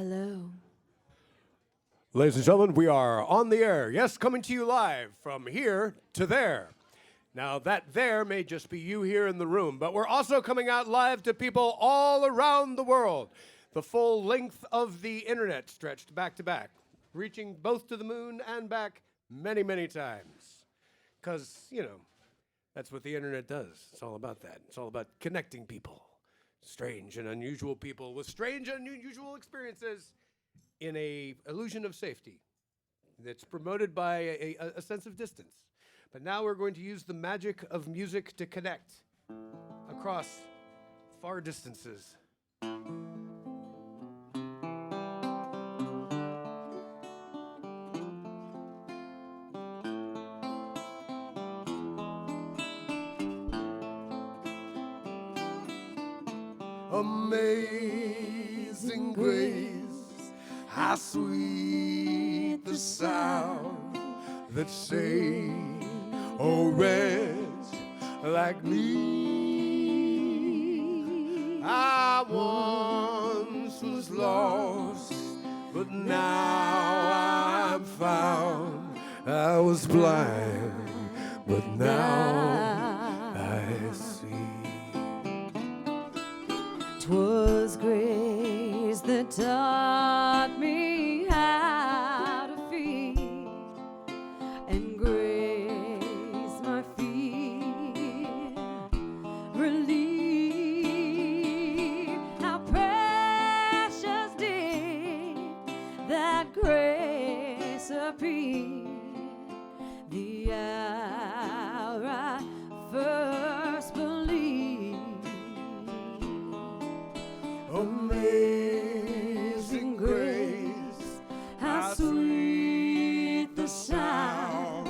Hello. Ladies and gentlemen, we are on the air. Yes, coming to you live from here to there. Now, that there may just be you here in the room, but we're also coming out live to people all around the world. The full length of the internet stretched back to back, reaching both to the moon and back many, many times. Because, you know, that's what the internet does. It's all about that. It's all about connecting people, strange and unusual people with strange and unusual experiences in a illusion of safety that's promoted by a sense of distance. But now we're going to use the magic of music to connect across far distances. Amazing grace, how sweet the sound that saved a wretch like me. I once was lost, but now I'm found. I was blind, but now I see. 'Twas grace that taught me how to feed, and grace my feet relieve. How precious did that grace appear the hour I first believed. Amazing grace, how sweet the sound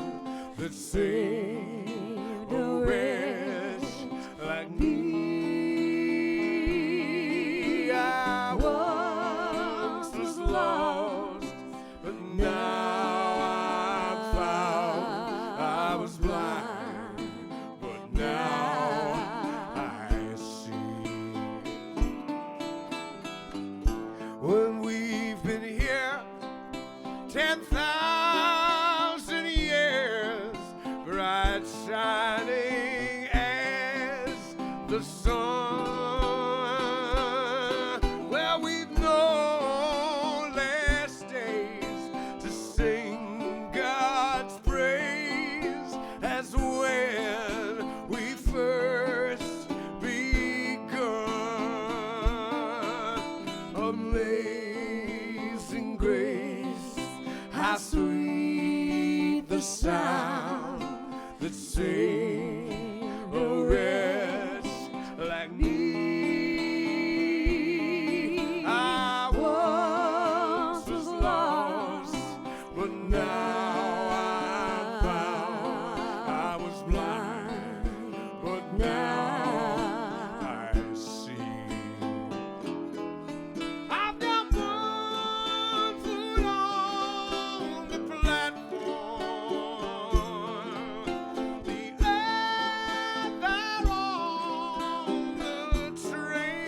that saved a wretch like me. I once was lost, but now I'm found. I was blind, but now I see. When we've been here 10,000 years, bright shining as the sun. Well, we've known less days to sing God's praise as when we first begun. Amazing grace, how sweet the sound that saved a wretch like me. I once was lost, but now I'm found. I was blind, but now I see. I've got one foot on the platform, the other on the train.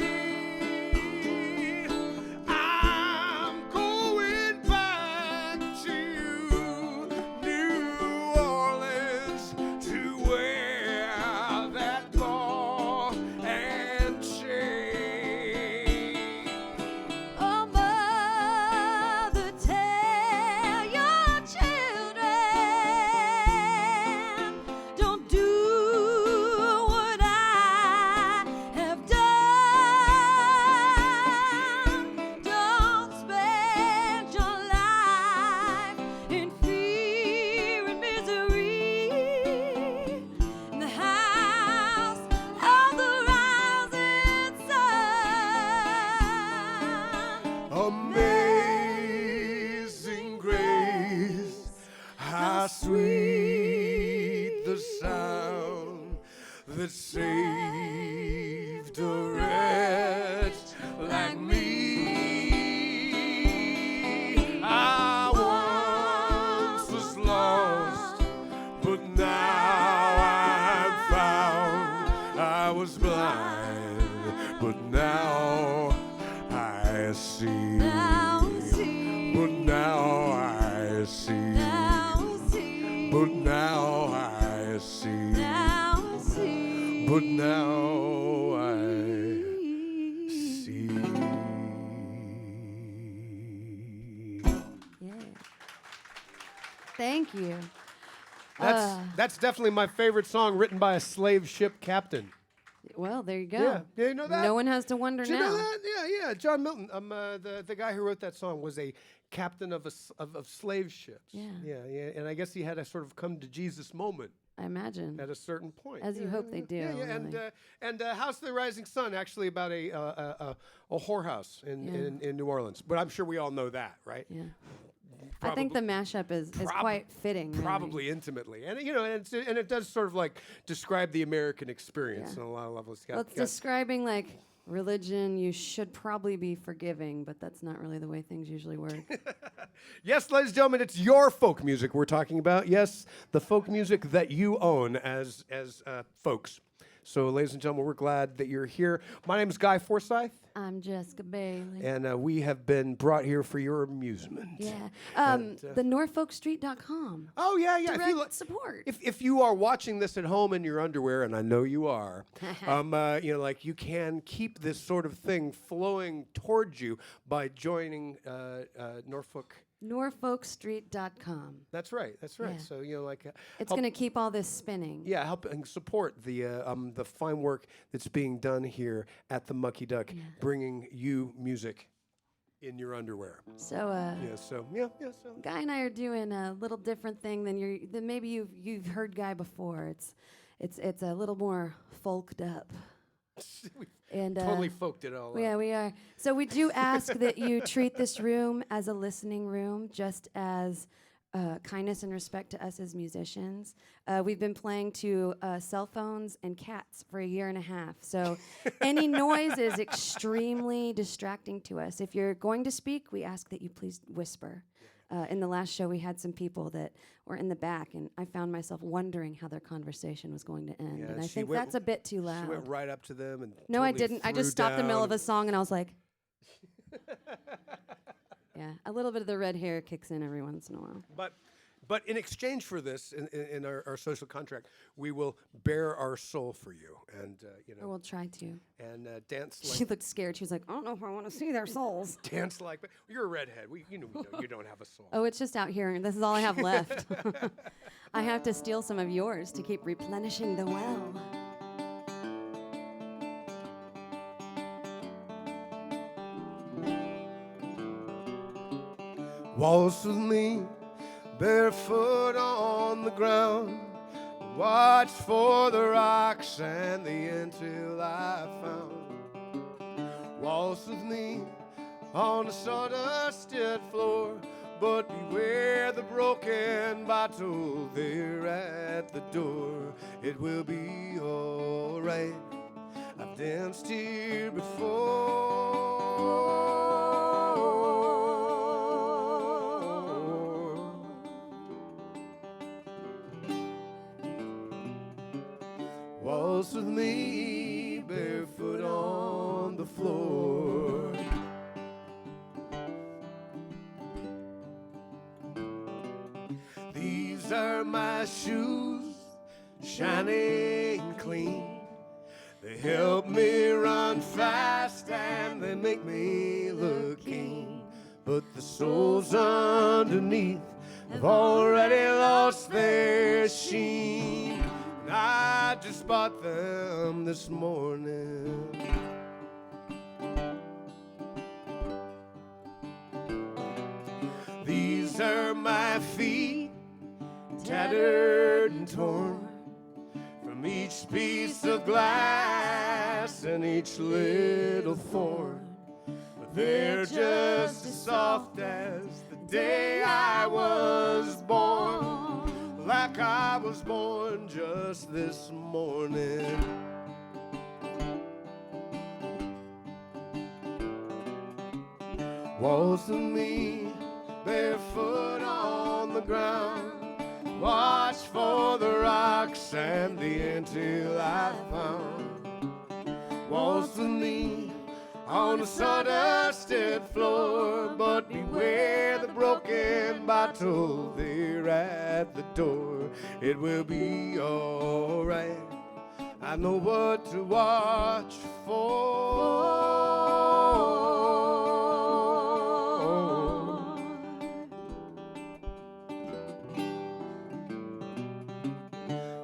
I'm going back to New Orleans to wear that ball and chain. Oh, mother, tell your children, don't do what I have done. Don't spend your life in fear and misery in the house of the rising sun. Amazing grace, how sweet the sound that saved a wretch like me. I once was lost, but now I'm found. I was blind, but now I see. Now see. Now I see. But now I see. Now I see. But now I see. Yeah. Thank you. That's definitely my favorite song written by a slave ship captain. Well, there you go. Yeah, you know that? No one has to wonder Do you now. know that? Yeah. John Milton, the guy who wrote that song was a captain of slave ships. Yeah. And I guess he had a sort of come to Jesus moment I imagine. at a certain point. As you hope they do. Yeah. Really. And House of the Rising Sun, actually about a whorehouse in New Orleans. But I'm sure we all know that, right? Yeah. I think the mashup is quite fitting. Really. Probably intimately, and and it does sort of like describe the American experience on a lot of levels. Well, it's describing like religion. You should probably be forgiving, but that's not really the way things usually work. Yes, ladies and gentlemen, it's your folk music we're talking about. Yes, the folk music that you own as folks. So, ladies and gentlemen, we're glad that you're here. My name is Guy Forsyth. I'm Jeska Bailey. And we have been brought here for your amusement. Yeah. The NorfolkStreet.com. Oh, yeah. Direct support. If you are watching this at home in your underwear, and I know you are, you can keep this sort of thing flowing towards you by joining Norfolk. NorfolkStreet.com. That's right. Yeah. So It's going to keep all this spinning. Yeah, helping support the fine work that's being done here at the Mucky Duck, bringing you music in your underwear. So So Guy and I are doing a little different thing than maybe you've heard Guy before. It's a little more folked up. And totally folked it all Yeah, up. we are. So we do ask that you treat this room as a listening room, just as kindness and respect to us as musicians. We've been playing to cell phones and cats for 1.5 years. So any noise is extremely distracting to us. If you're going to speak, we ask that you please whisper. In the last show, we had some people that were in the back, and I found myself wondering how their conversation was going to end. Yeah, and I she think went- that's a bit too loud. She went right up to them and No, I totally didn't. I threw just stopped in the middle of down. a song, and I was like, yeah, a little bit of the red hair kicks in every once in a while. But in exchange for this, in our social contract, we will bare our soul for you, and Or we'll try to. and dance She like looked scared. She was like, I don't know if I want to see their souls. dance like. You're a redhead. We know you don't have a soul. Oh, it's just out here. This is all I have left. I have to steal some of yours to keep replenishing the well. Waltz with me, barefoot on the ground. Watch for the rocks and the end till I found. Waltz with me on the sawdusted floor, but beware the broken bottle there at the door. It will be alright. I've danced here before. Waltz with me, barefoot on the floor. These are my shoes, shining clean. They help me run fast and they make me look keen. But the souls underneath have already lost their sheen. And I just bought them this morning. These are my feet, tattered and torn, from each piece of glass and each little thorn. But they're just as soft as the day I was born, like I was born just this morning. Waltz with me, barefoot on the ground. Watch for the rocks and the end till I found. Waltz with me on the sawdusted floor, but beware the broken broken bottle there at the door. It will be alright. I know what to watch for.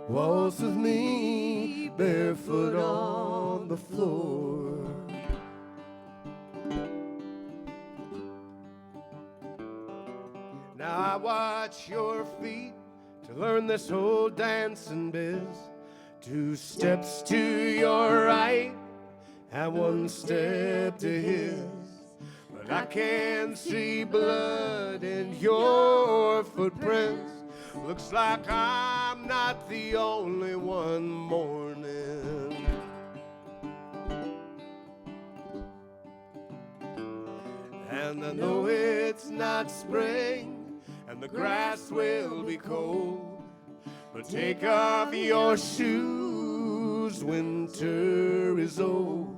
Waltz with me, barefoot on the floor. Now I watch your feet to learn this whole dancing biz. 2 steps to your right and 1 step to his. But I can see blood in your footprints. Looks like I'm not the only one mourning. And I know it's not spring and the grass will be cold, but take off your shoes, winter is old,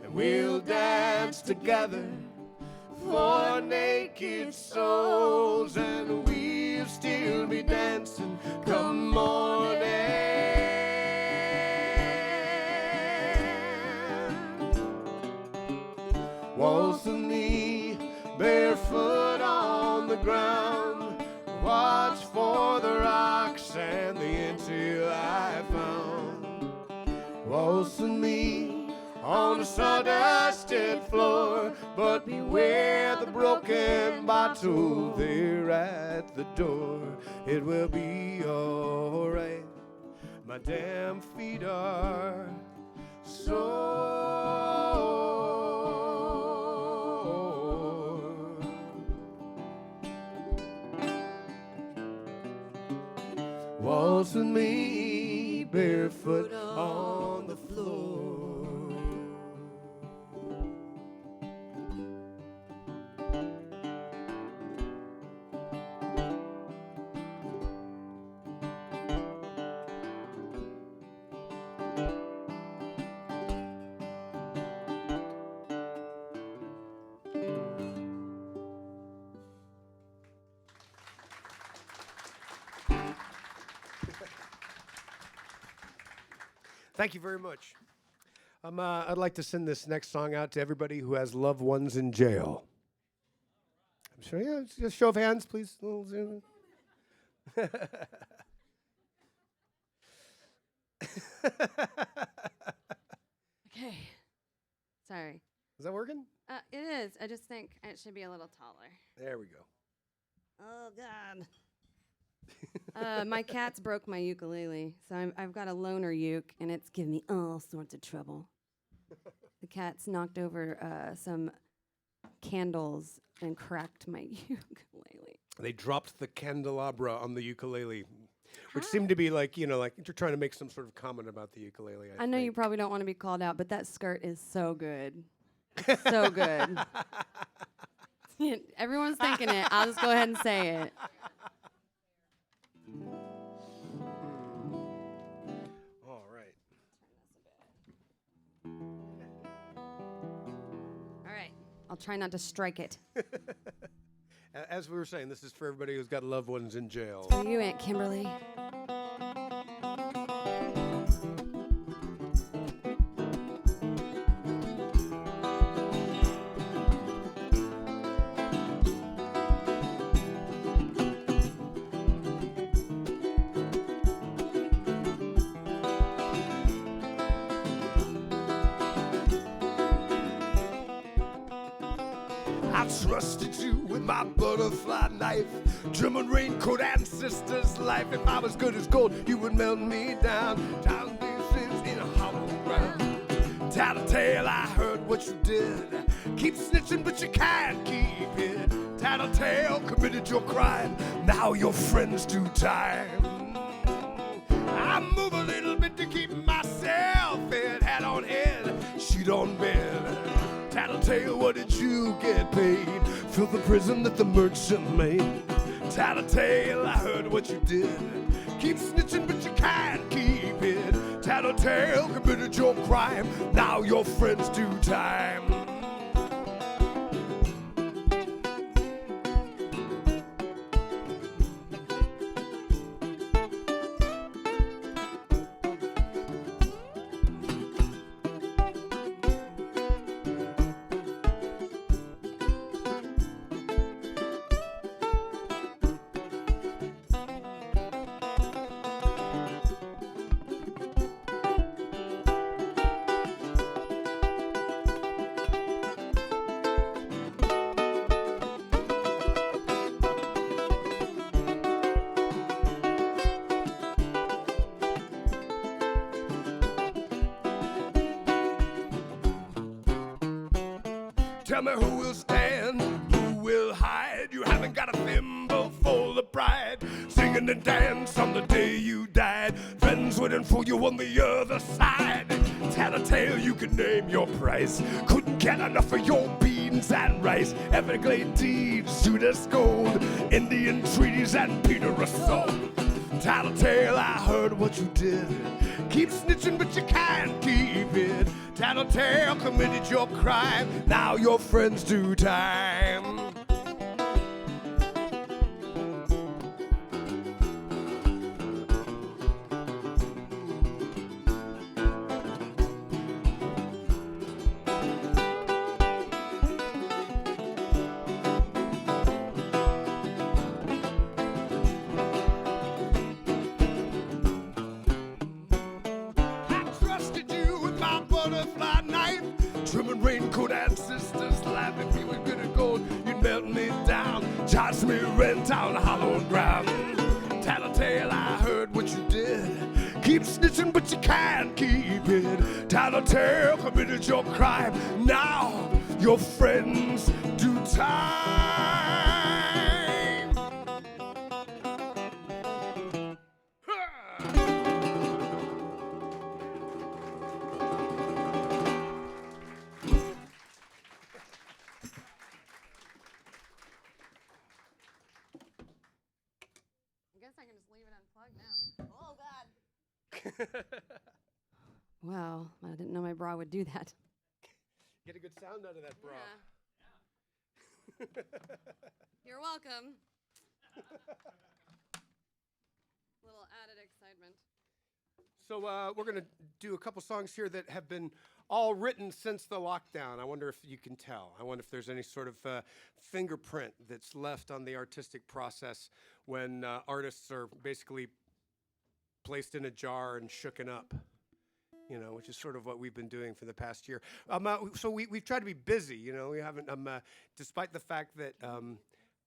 and we'll dance together for naked souls, and we'll still be dancing come morning. Waltz with me, barefoot on the ground. Watch for the rocks and the intel I found. Waltz with me on the sawdusted floor, but beware the broken bottle there at the door. It will be alright. My damn feet are sore. Waltz with me, barefoot on the floor. Thank you very much. I'd like to send this next song out to everybody who has loved ones in jail. I'm sure, yeah, just show of hands, please. Okay. Sorry. Is that working? It is. I just think it should be a little taller. There we go. Oh, God. My cats broke my ukulele, so I've got a loner uke, and it's giving me all sorts of trouble. The cats knocked over some candles and cracked my ukulele. They dropped the candelabra on the ukulele, which seemed to be like, like you're trying to make some sort of comment about the ukulele. I know you probably don't want to be called out, but that skirt is so good. It's so good. Everyone's thinking it. I'll just go ahead and say it. All right. All right. I'll try not to strike it. As we were saying, this is for everybody who's got loved ones in jail. For you, Aunt Kimberly. I trusted you with my butterfly knife, German raincoat ancestors' life. If I was good as gold, you would melt me down. Down pieces in a hollow ground. Tattletale, I heard what you did. Keep snitching, but you can't keep it. Tattletale committed your crime. Now your friends do time. I move a little bit to keep myself fed. Hat on head, sheet on bed. Tattletale, what did you get paid? Fill the prison that the merchant made. Tattletale, I heard what you did. Keep snitching, but you can't keep it. Tattletale committed your crime. Now your friends do time. Tell me who will stand, who will hide. You haven't got a thimble full of pride. Singing and dance on the day you died. Friends waiting for you on the other side. Tell a tale, you can name your price. Couldn't get enough of your beans and rice. Everglade deeds, Judas gold, Indian treaties and Peter Assault. Tell a tale, I heard what you did. Keep snitching, but you can't keep it. Tattletale committed your crime. Now your friends do time. Trimming raincoat and sisters laugh. If you were good at gold, you'd melt me down. Charge me rent on hallowed ground. Tattletale, I heard what you did. Keep snitching, but you can't keep it. Tattletale committed your crime. Now your friends do time. I can just leave it unplugged now. Oh, God. Wow, I didn't know my bra would do that. Get a good sound out of that bra. Yeah. You're welcome. Little added excitement. So we're going to do a couple songs here that have been all written since the lockdown. I wonder if you can tell. I wonder if there's any sort of fingerprint that's left on the artistic process when artists are basically placed in a jar and shooken up, you know, which is sort of what we've been doing for the past year. So we've tried to be busy, you know. We haven't, despite the fact that,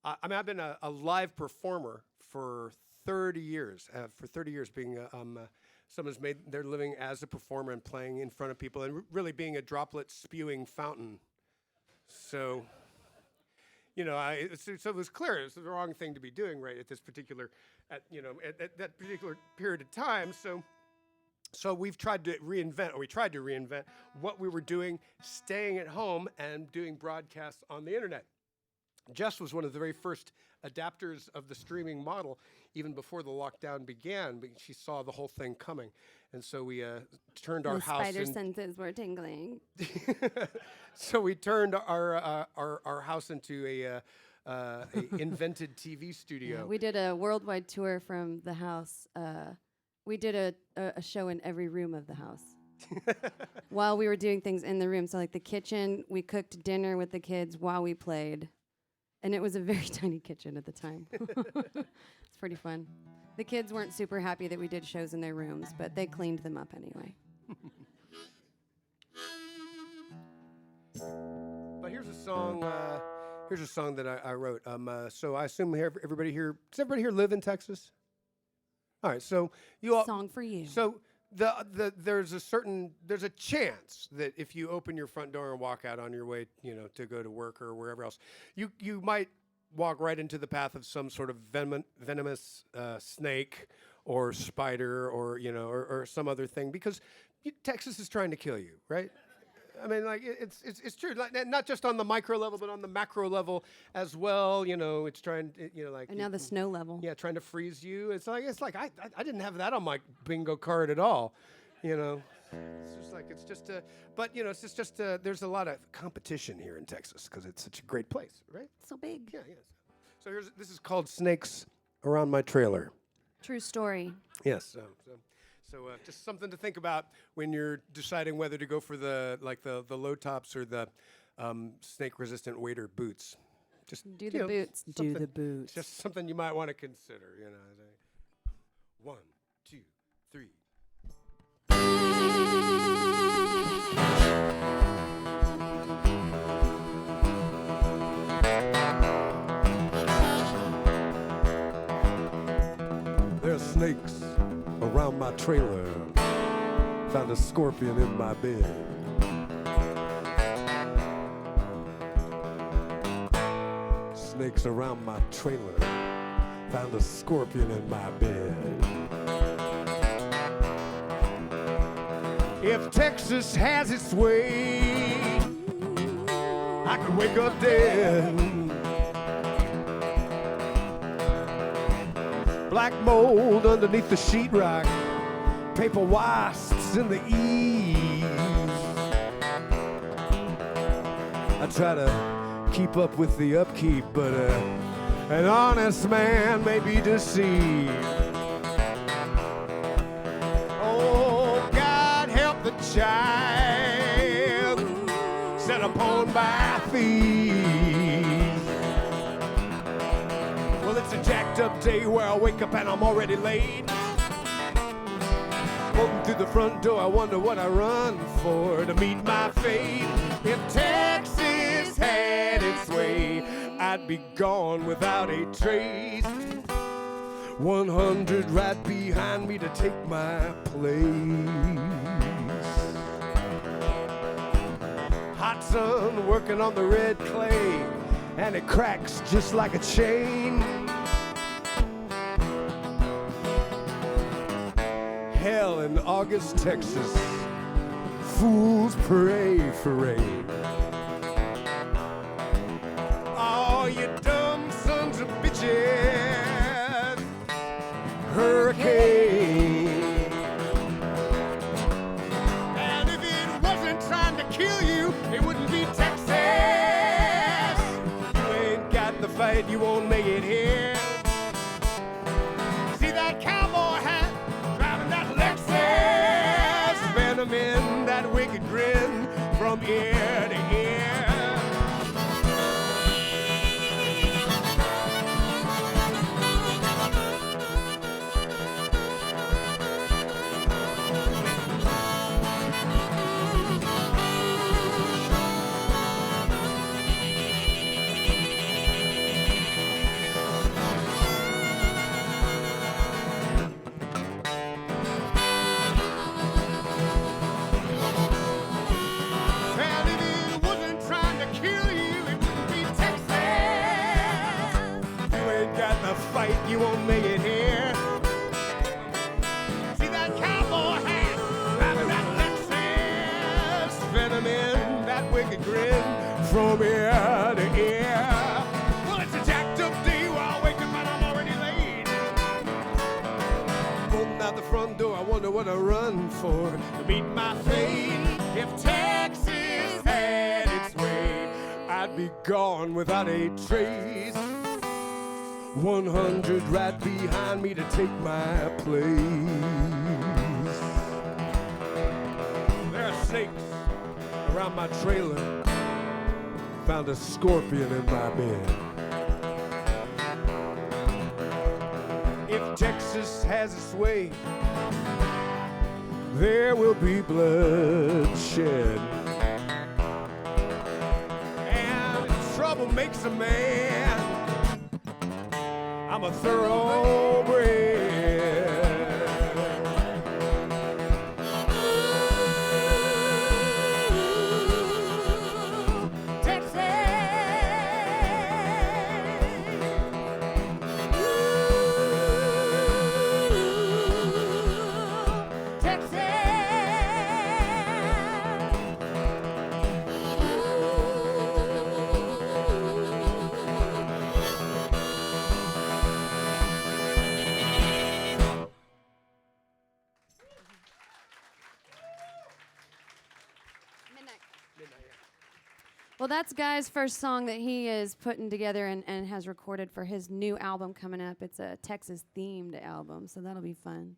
I've been a live performer for 30 years, being someone's made their living as a performer and playing in front of people and really being a droplet spewing fountain. So, you know, so it was clear it was the wrong thing to be doing right at this particular, at that particular period of time. So we tried to reinvent what we were doing, staying at home and doing broadcasts on the internet. Jess was one of the very first adapters of the streaming model, even before the lockdown began. But she saw the whole thing coming, and so we turned our house. Spider senses were tingling. So we turned our house into a invented TV studio. Yeah, we did a worldwide tour from the house. We did a show in every room of the house. While we were doing things in the room. So like the kitchen, we cooked dinner with the kids while we played. And it was a very tiny kitchen at the time. It's pretty fun. The kids weren't super happy that we did shows in their rooms, but they cleaned them up anyway. But here's a song that I wrote. So I assume everybody here, does everybody here live in Texas? All right, so you all. Song for you. So there's a chance that if you open your front door and walk out on your way, you know, to go to work or wherever else, you might walk right into the path of some sort of venomous snake or spider or, you know, or some other thing, because Texas is trying to kill you, right? I mean, like, it's true, like, not just on the micro level, but on the macro level as well. You know, it's trying, you know, like. And now the snow level. Yeah, trying to freeze you. It's like I didn't have that on my bingo card at all, you know. But you know, it's just there's a lot of competition here in Texas because it's such a great place, right? So big. Yeah, yes. So this is called Snakes Around My Trailer. True story. Yes. So just something to think about when you're deciding whether to go for the low tops or the snake-resistant wader boots. Just do the boots. Do the boots. Just something you might want to consider. You know. 1, 2, 3. There's snakes around my trailer. Found a scorpion in my bed. snakes around my trailer. Found a scorpion in my bed. If Texas has its way, I could wake up dead. Black mold underneath the sheetrock, paper wasps in the eaves. I try to keep up with the upkeep, but an honest man may be deceived. Oh, God help the child set upon by thieves. Well, it's a jacked up day where I wake up and I'm already late. Walking through the front door, I wonder what I run for to meet my fate. If Texas had its way, I'd be gone without a trace. 100 right behind me to take my place. Hot sun working on the red clay, and it cracks just like a chain. Hell in August, Texas, fools pray for rain. Oh, you dumb sons of bitches, hurricane. And if it wasn't trying to kill you, it wouldn't be Texas. You ain't got the fight, you won't make it here. See that cowboy hat driving that Lexus, venom in that wicked grin from ear to ear. You won't make it here. See that cowboy hat, driving that Lexus, venom in that wicked grin from ear to ear. Well, it's a jacked up day where I wake up and I'm already late. Rolling out the front door, I wonder what I run for to meet my fate. If Texas had its way, I'd be gone without a trace. 100 right behind me to take my place. There are snakes around my trailer. Found a scorpion in my bed. If Texas has its way, there will be bloodshed. And trouble makes a man. I'm a thoroughbred. Well, that's Guy's first song that he is putting together and has recorded for his new album coming up. It's a Texas-themed album, so that'll be fun.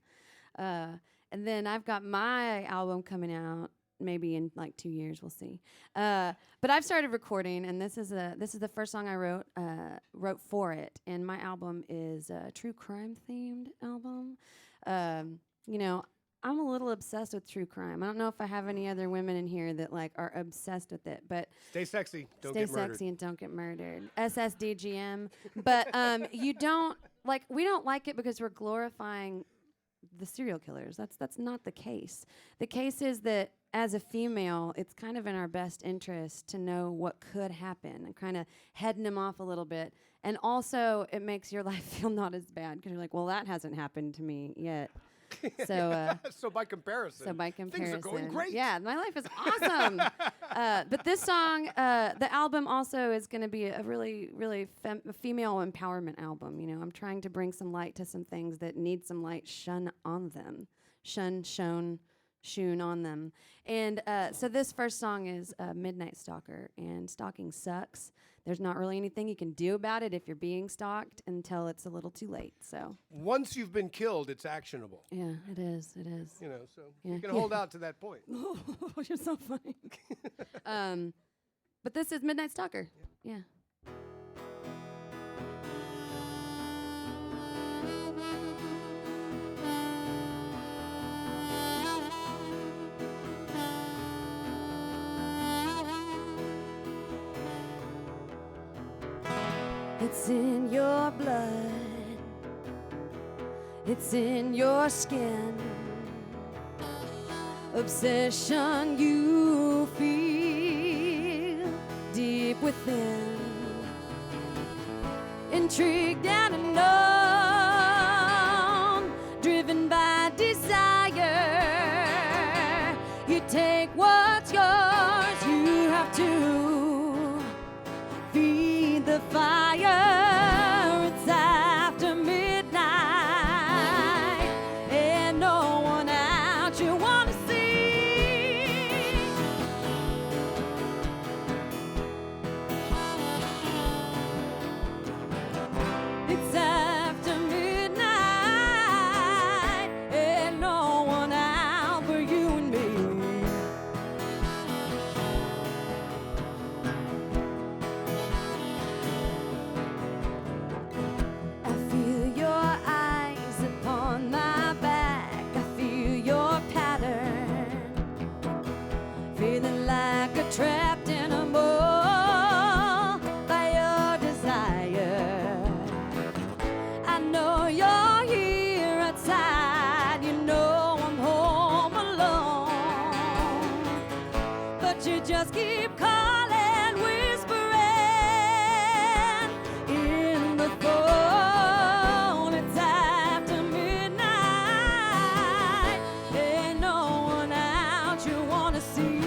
And then I've got my album coming out maybe in like 2 years. We'll see. But I've started recording, and this is the first song I wrote for it. And my album is a true crime-themed album. You know, I'm a little obsessed with true crime. I don't know if I have any other women in here that like are obsessed with it, but stay sexy, don't stay get murdered. sexy and don't get murdered. SSDGM. But you don't like. We don't like it because we're glorifying the serial killers. That's not the case. The case is that as a female, it's kind of in our best interest to know what could happen and kind of heading them off a little bit. And also, it makes your life feel not as bad because you're like, well, that hasn't happened to me yet. So, so by comparison, things are going great. Yeah, my life is awesome. But this song, the album also is going to be a really, really female empowerment album. You know, I'm trying to bring some light to some things that need some light shone on them. Shoon on them. And so this first song is Midnight Stalker, and stalking sucks. There's not really anything you can do about it if you're being stalked until it's a little too late. So once you've been killed, it's actionable. yeah, it is. It is. You know, so Yeah. you can hold out to that point. Oh, you're so funny. But this is Midnight Stalker. Yeah. It's in your blood, it's in your skin, obsession you feel deep within, intrigued and unknown, driven by desire. You take what's yours, you have to feed the fire. It's after midnight and no one out you want to see. It's after midnight and no one out for you and me. I feel your eyes upon my back. I feel your pattern. Feeling like a trapped animal by your desire. I know you're here outside. You know I'm home alone. But you just keep calling, whispering in the phone. It's after midnight, ain't no one out you wanna see.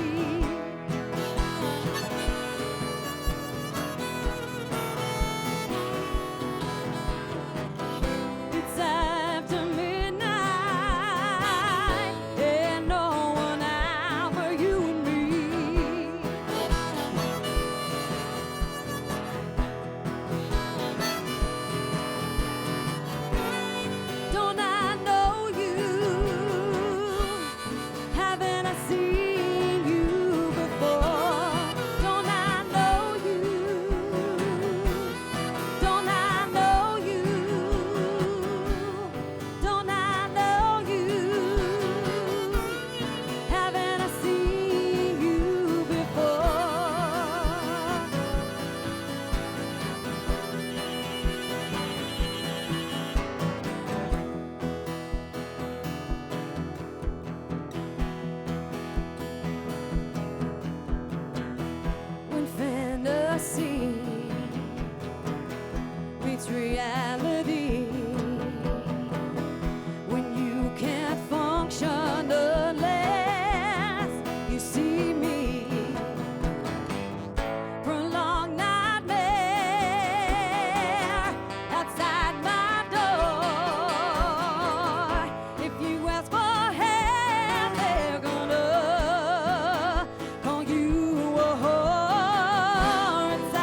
It's after midnight, ain't no one out for you and me. Don't I know you? Haven't I seen you before? Don't I know you? Don't I know you? Don't I know you? Haven't I seen you before? When fantasy meets reality, when you can't function unless you see me, prolonged nightmare outside my door. If you ask for help, they're gonna call you a whore. It's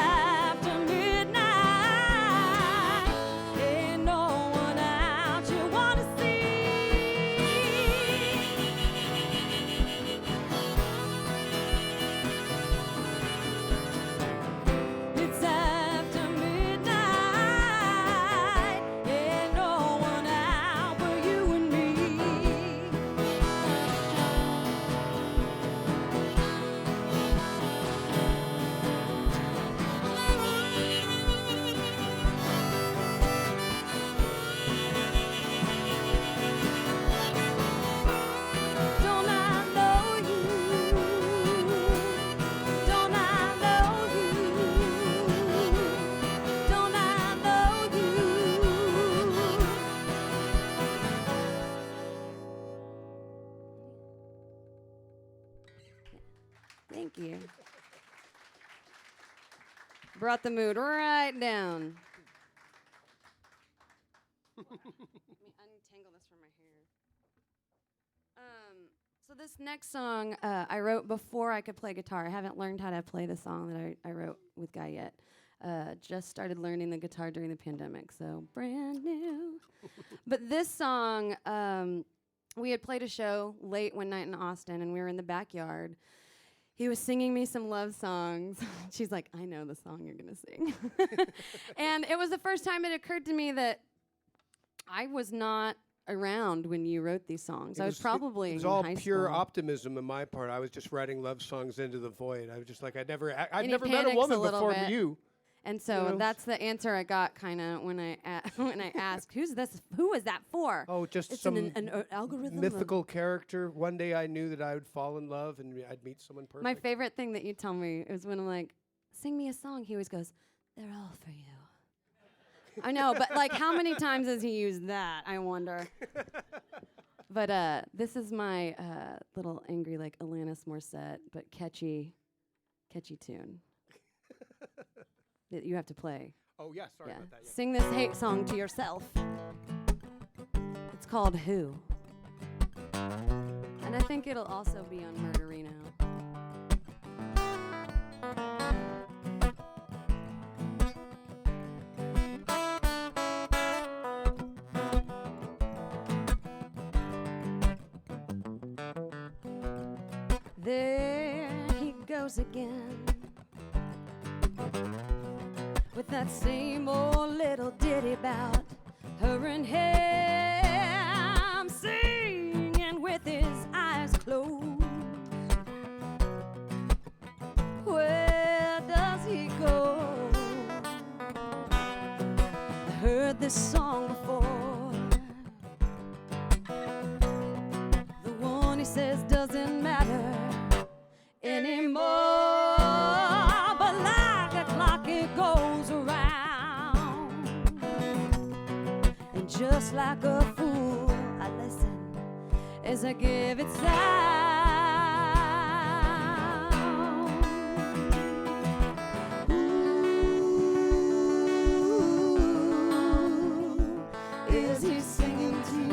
Brought the mood right down. Let me untangle this from my hair. So this next song I wrote before I could play guitar. I haven't learned how to play the song that I wrote with Guy yet. Just started learning the guitar during the pandemic, so brand new. But this song, we had played a show late one night in Austin, and we were in the backyard. He was singing me some love songs. She's like, I know the song you're going to sing. And it was the first time it occurred to me that I was not around when you wrote these songs. I was probably it was in all high pure school. optimism on my part. I was just writing love songs into the void. I was just like, I'd never he met a panics a woman little before bit. you. And so You know? that's the answer I got kind of when I when I asked, who is that for? Oh, just It's some an algorithm. mythical character. One day I knew that I would fall in love and I'd meet someone perfect. My favorite thing that you tell me is when I'm like, sing me a song. He always goes, they're all for you. I know, but like how many times has he used that? I wonder. But this is my little angry, like Alanis Morissette, but catchy tune that you have to play. Oh, yeah, sorry Yeah. about that. Yeah. Sing this hate song to yourself. It's called Who. And I think it'll also be on Murderino. There he goes again with that same old little ditty about her and him, singing with his eyes closed. Where does he go? I heard this song before. The one he says doesn't matter anymore, but like a clock it goes around, and just like a fool I listen as I give it sound. Ooh, is he singing to you?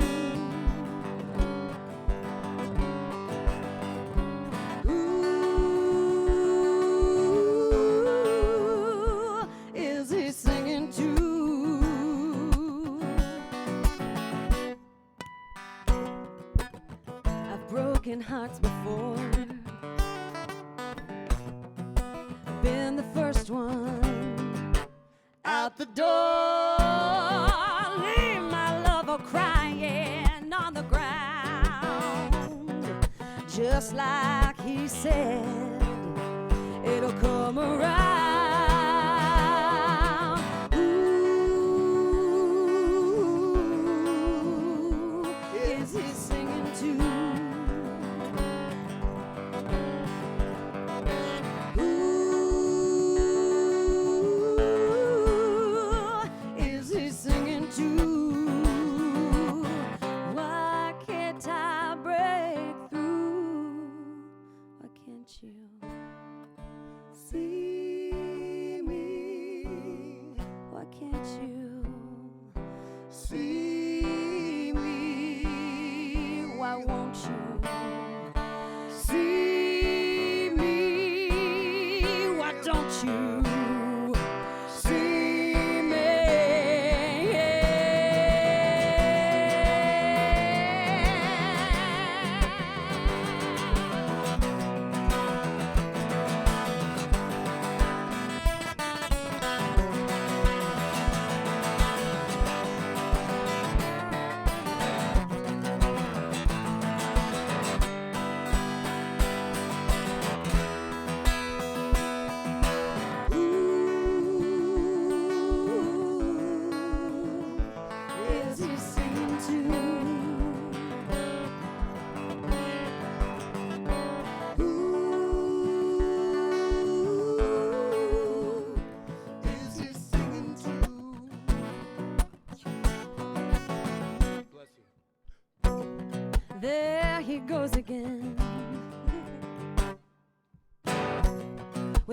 Hearts before, been the first one out the door, leave my lover crying on the ground, just like he said it'll come around. Ooh, is he singing too?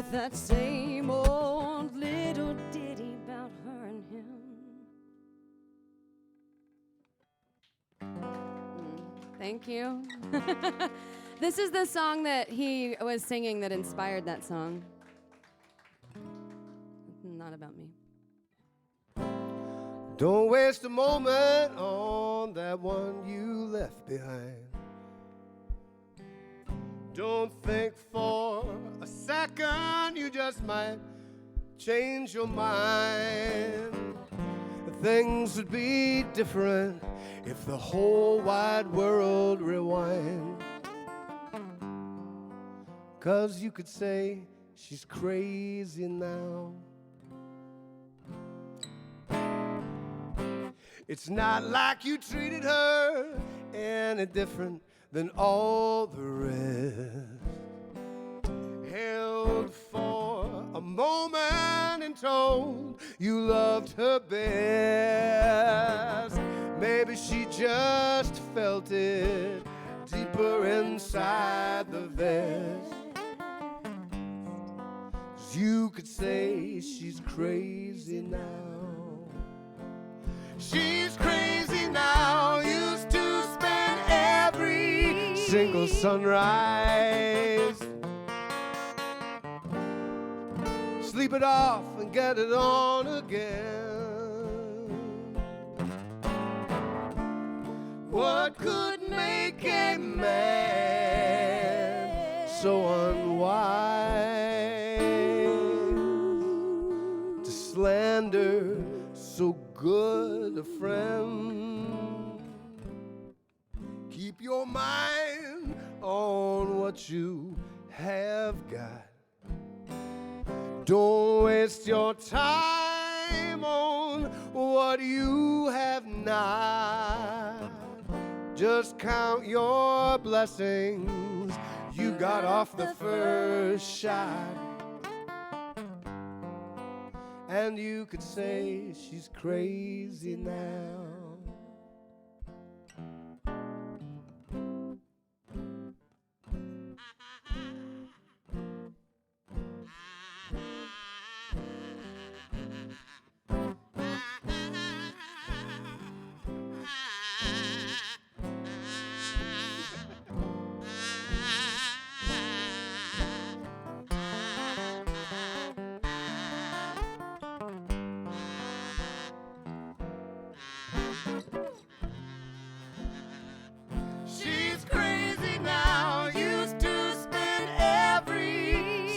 with that same old little ditty about her and him. Thank you. This is the song that he was singing that inspired that song. Not about me. Don't waste a moment on that one you left behind. Don't think for a second you just might change your mind. Things would be different if the whole wide world rewind. 'Cause you could say she's crazy now. It's not like you treated her any different than all the rest. Held for a moment and told you loved her best. Maybe she just felt it deeper inside the vest. You could say she's crazy now. She's crazy now, used to spend every single sunrise. Sleep it off and get it on again. What could make a man so unwise to slander so good a friend? Keep your mind on what you have got. Don't waste your time on what you have not. Just count your blessings. You got off the first shot. And you could say she's crazy now.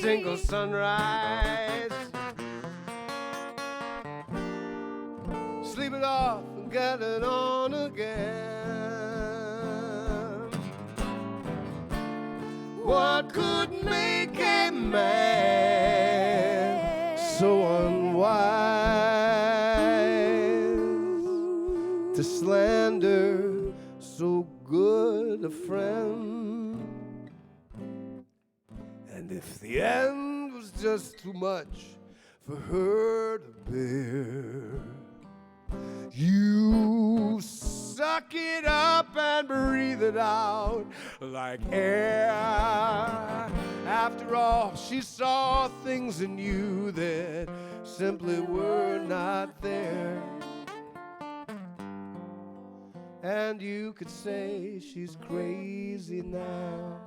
Single sunrise. Sleep it off and get it on again. What could make a man so unwise to slander so good a friend? And if the end was just too much for her to bear, you suck it up and breathe it out like air. After all, she saw things in you that simply were not there. And you could say she's crazy now.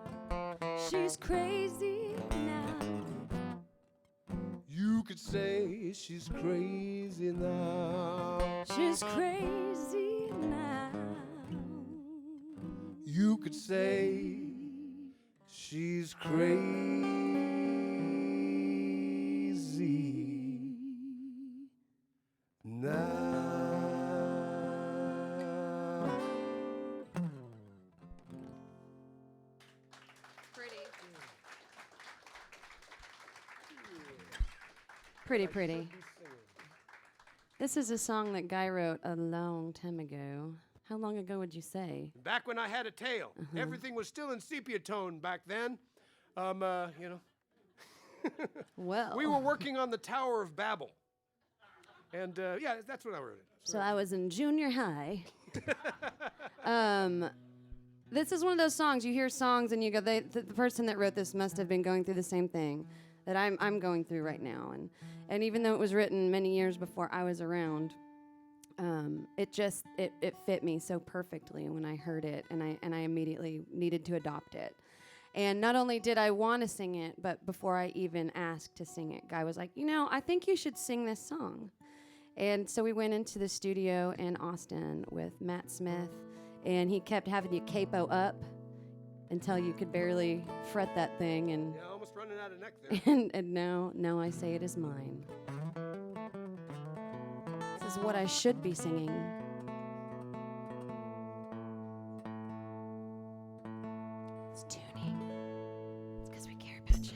She's crazy now. You could say she's crazy now. She's crazy now. You could say she's crazy now. Pretty, pretty. This is a song that Guy wrote a long time ago. How long ago would you say? Back when I had a tail. Everything was still in sepia tone back then. You know. Well. We were working on the Tower of Babel. And yeah, that's when I wrote it. So I was in junior high. This is one of those songs, you hear songs and you go, the person that wrote this must have been going through the same thing. that I'm going through right now. And even though it was written many years before I was around, it fit me so perfectly when I heard it, and I immediately needed to adopt it. And not only did I want to sing it, but before I even asked to sing it, Guy was like, I think you should sing this song. And so we went into the studio in Austin with Matt Smith, and he kept having you capo up until you could barely fret that thing. And yeah, almost running out of neck there. and now I say it is mine. This is what I should be singing. It's tuning. It's because we care about you.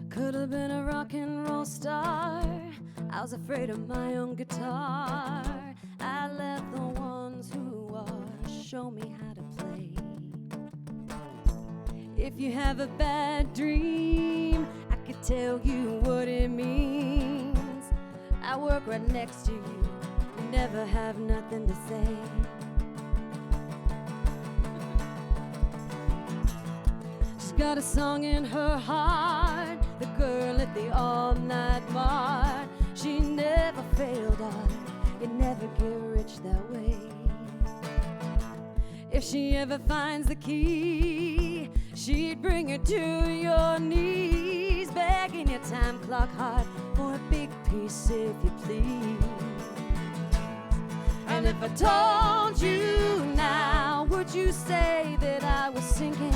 Could have been a rock and roll star. I was afraid of my own guitar. I let the ones who are show me how to play. If you have a bad dream, I could tell you what it means. I work right next to you, never have nothing to say. She's got a song in her heart, the girl at the all-night mart. She never failed art, you never get rich that way. If she ever finds the key, she'd bring you to your knees, begging your time clock hard for a big piece if you please. And if I told you now, would you say that I was sinking?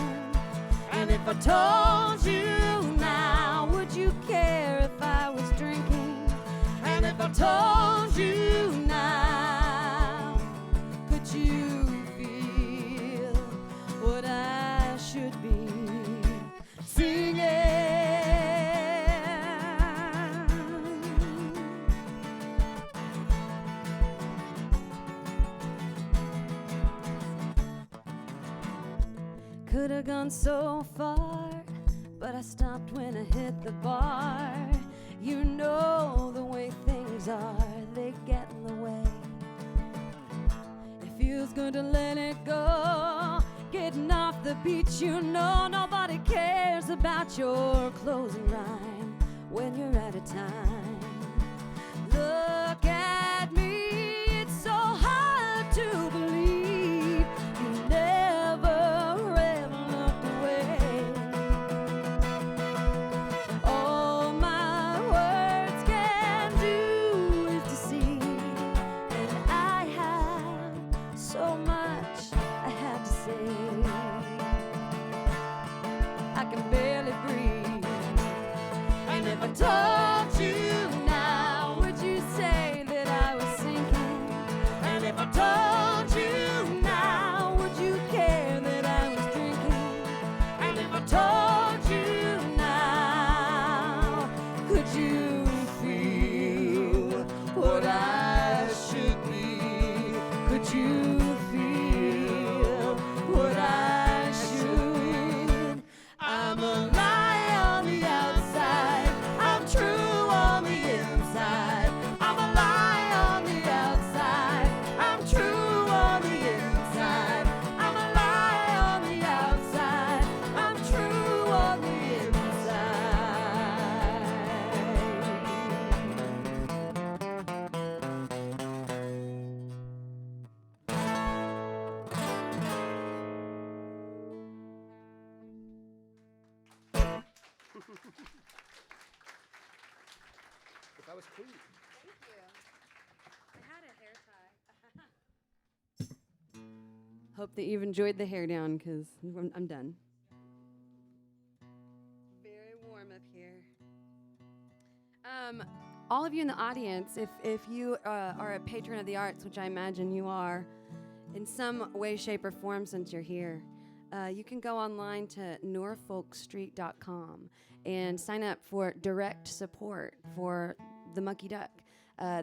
And if I told you now, would you care if I was drinking? And if I told you now, could you feel what I should be singing? Could have gone so far, but I stopped when I hit the bar. You know the way things are, they get in the way. It feels good to let it go. Getting off the beach, you know nobody cares about your closing rhyme when you're out of time. Look at me, it's so hard to believe you never ever looked away. All my words can do is deceive, and I have so much I have to say. I can barely breathe, and if I told you now, would you say that I was sinking? And if I told you now, would you care that I was drinking? And if I told you now, could you feel what I should be? Could you feel what I should? I'm a lie on the outside, I'm true on the inside. I'm a lie on the outside, I'm true on the inside. I'm a lie on the outside, I'm true on the inside. But that was clean. Thank you. I had a hair tie. Hope that you've enjoyed the hair down, because I'm done. Very warm up here. All of you in the audience, if you are a patron of the arts, which I imagine you are, in some way, shape, or form since you're here, you can go online to norfolkstreet.com and sign up for direct support for the Mucky Duck.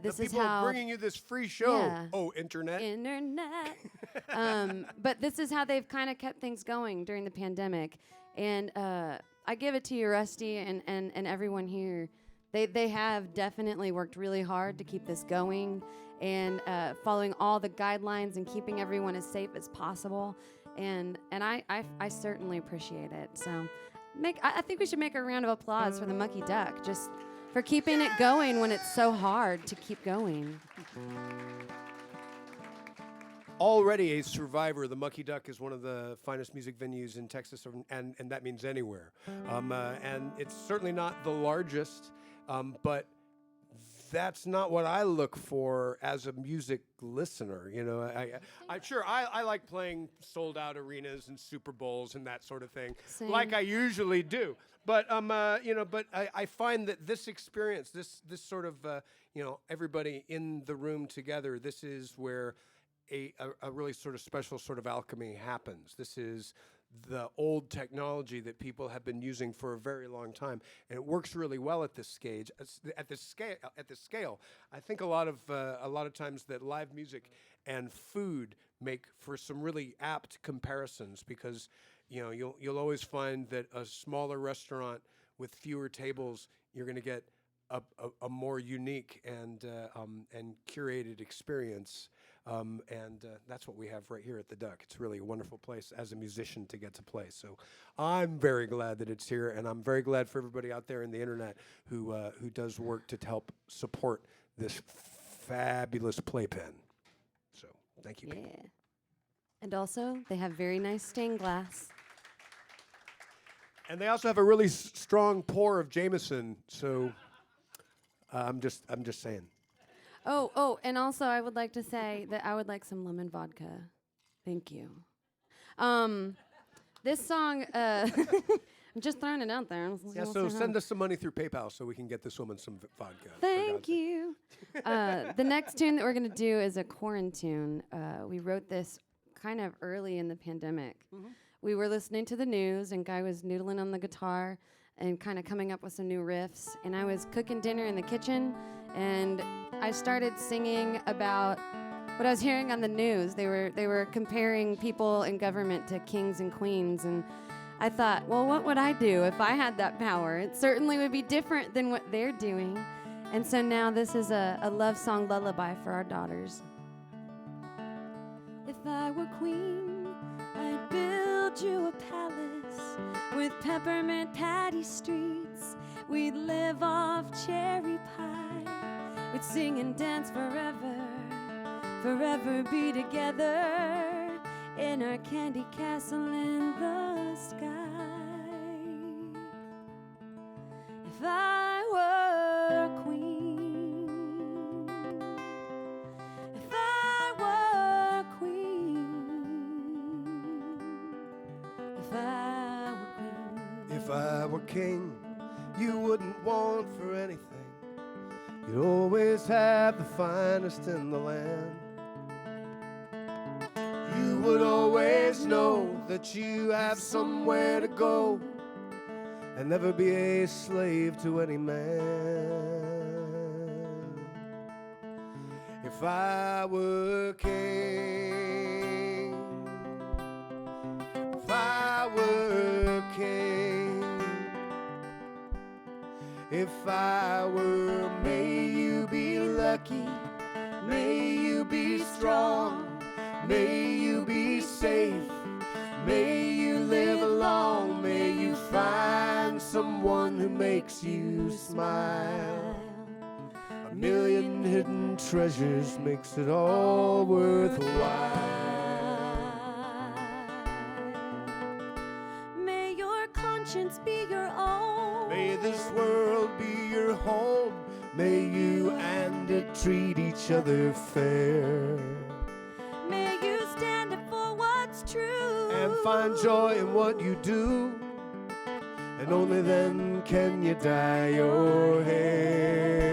This The is people how bringing you this free show. Yeah. Oh, internet. But this is how they've kind of kept things going during the pandemic. And I give it to you, Rusty, and everyone here, They have definitely worked really hard to keep this going and following all the guidelines and keeping everyone as safe as possible. And I certainly appreciate it. So I think we should make a round of applause for the Mucky Duck, just for keeping it going when it's so hard to keep going. Already a survivor, the Mucky Duck is one of the finest music venues in Texas, and that means anywhere. And it's certainly not the largest, but that's not what I look for as a music listener. You know, I'm sure I like playing sold out arenas and Super Bowls and that sort of thing, Same. like I usually do. But I find that this experience, this sort of everybody in the room together, this is where a really sort of special sort of alchemy happens. This is the old technology that people have been using for a very long time, and it works really well at this stage. At this scale, I think a lot of times that live music and food make for some really apt comparisons, because you'll always find that a smaller restaurant with fewer tables, you're going to get a more unique and curated experience. And that's what we have right here at the Duck. It's really a wonderful place as a musician to get to play. So I'm very glad that it's here, and I'm very glad for everybody out there in the internet who does work to help support this fabulous playpen. So thank you. Yeah. And also, they have very nice stained glass. And they also have a really strong pour of Jameson. So I'm just saying. Oh, and also I would like to say that I would like some lemon vodka. Thank you. This song, I'm just throwing it out there. Yeah, so send us some money through PayPal so we can get this woman some vodka. Thank you. The next tune that we're going to do is a quarantine. We wrote this kind of early in the pandemic. Mm-hmm. We were listening to the news, and Guy was noodling on the guitar and kind of coming up with some new riffs. And I was cooking dinner in the kitchen, and I started singing about what I was hearing on the news. They were comparing people in government to kings and queens, and I thought, well, what would I do if I had that power? It certainly would be different than what they're doing. And so now this is a love song lullaby for our daughters. If I were queen, I'd build you a palace with peppermint patty streets. We'd live off cherry pie. We'd sing and dance forever, forever be together in our candy castle in the sky. If I were a queen, if I were a queen, if I were queen. If I were king, you wouldn't want for anything. You'd always have the finest in the land. You would always know that you have somewhere to go and never be a slave to any man. If I were king, if I were king, if I were, may you be lucky, may you be strong, may you be safe, may you live long, may you find someone who makes you smile. A million hidden treasures makes it all worthwhile. May your conscience be your own. May this world be your home. May you and it treat each other fair. May you stand up for what's true And find joy in what you do. And only then can you dye your hair.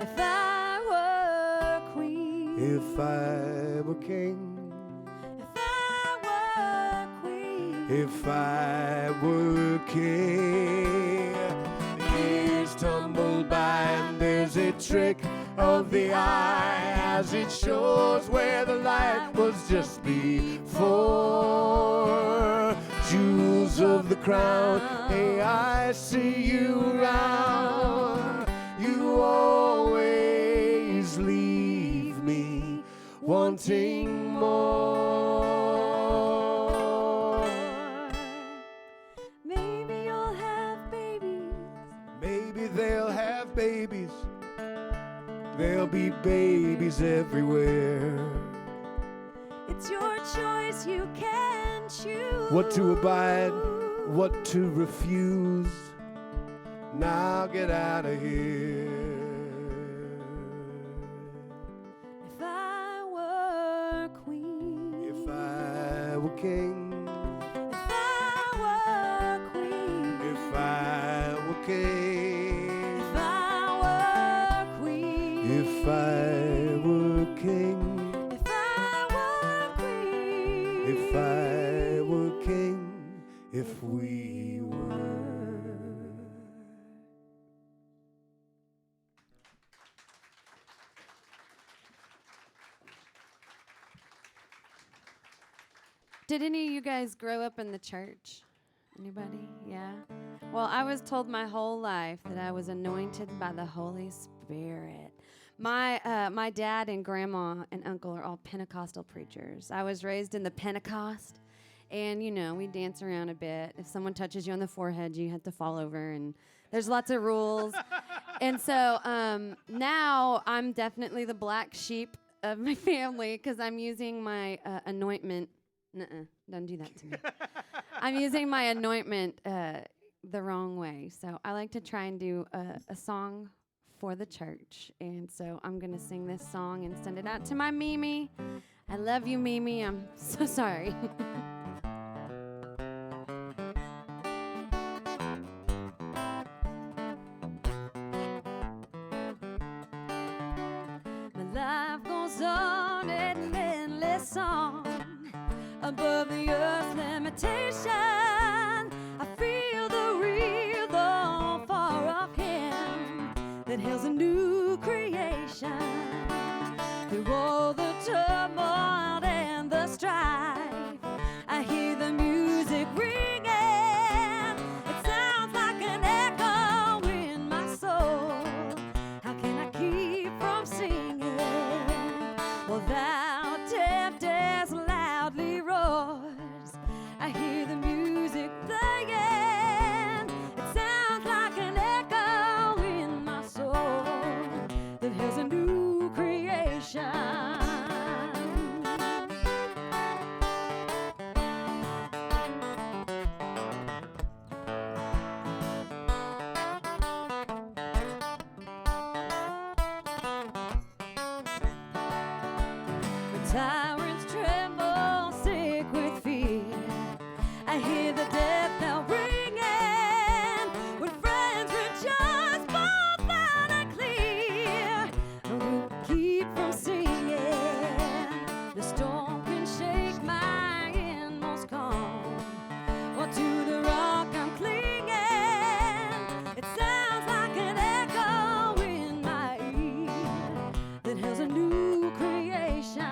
If I were a queen, If I were king, if I were a queen, if I were king. Years tumble by and there's a trick of the eye as it shows where the light was just before. jewels of the crown. Hey, I see you around. You always leave me wanting more. Maybe you'll have babies. Maybe they'll have babies. There'll be babies everywhere. It's your choice, you can choose. What to abide, what to refuse. Now get out of here. If I were queen. If I were king. If I were queen. If I were king. If I were queen. If I were king. If I were queen. If I were king. If we were. Did any of you guys grow up in the church? Anybody? Yeah? Well, I was told my whole life that I was anointed by the Holy Spirit. My dad and grandma and uncle are all Pentecostal preachers. I was raised in the Pentecost, and, you know, we dance around a bit. If someone touches you on the forehead, you have to fall over, and there's lots of rules. And so now I'm definitely the black sheep of my family because I'm using my anointment. Nuh-uh, don't do that to me. I'm using my anointment the wrong way. So I like to try and do a song for the church. And so I'm going to sing this song and send it out to my Mimi. I love you, Mimi. I'm so sorry. My life goes on an endless song. Above the earth's limitation, I feel the real, the far of Him that hails a new creation. Through all the turmoil and the strife, I hear the music ringing. It sounds like an echo in my soul. How can I keep from singing? Well, thou temptest loudly roars. I hear the music playing. It sounds like an echo in my soul that has a new creation. When tyrants tremble, sick with fear, I hear the death bell ringing. When friends rejoice, both loud and clear, who keep from singing. The storm can shake my inmost calm, or to the rock I'm clinging. It sounds like an echo in my ear that has a new creation.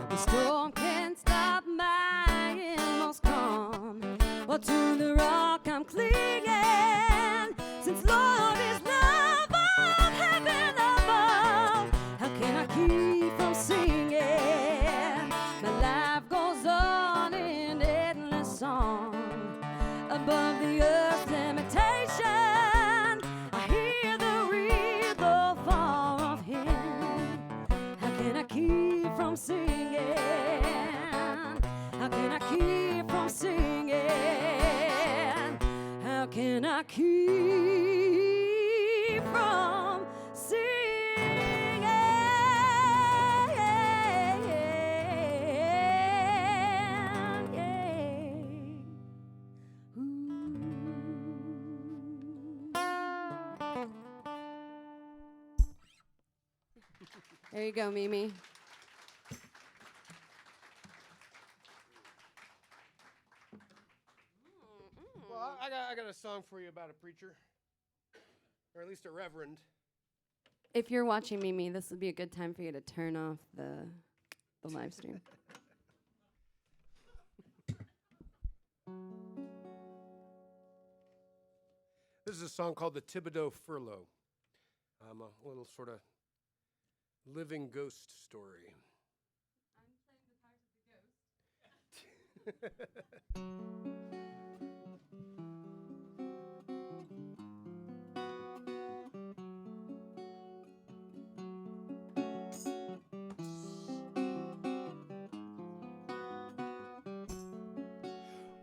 The storm can't stop my inmost calm, or to the rock I'm clinging. Since Lord is love of heaven above, how can I keep from singing? My life goes on in endless song. Above the earth's limitation, I hear the real, the far of Him. How can I keep from singing? How can I keep from singing? How can I keep from singing? There you go, Mimi. got a song for you about a preacher, or at least a reverend. If you're watching Mimi, this would be a good time for you to turn off the live stream. This is a song called The Thibodeau Furlough. A little sort of living ghost story. I'm playing the part of the ghost.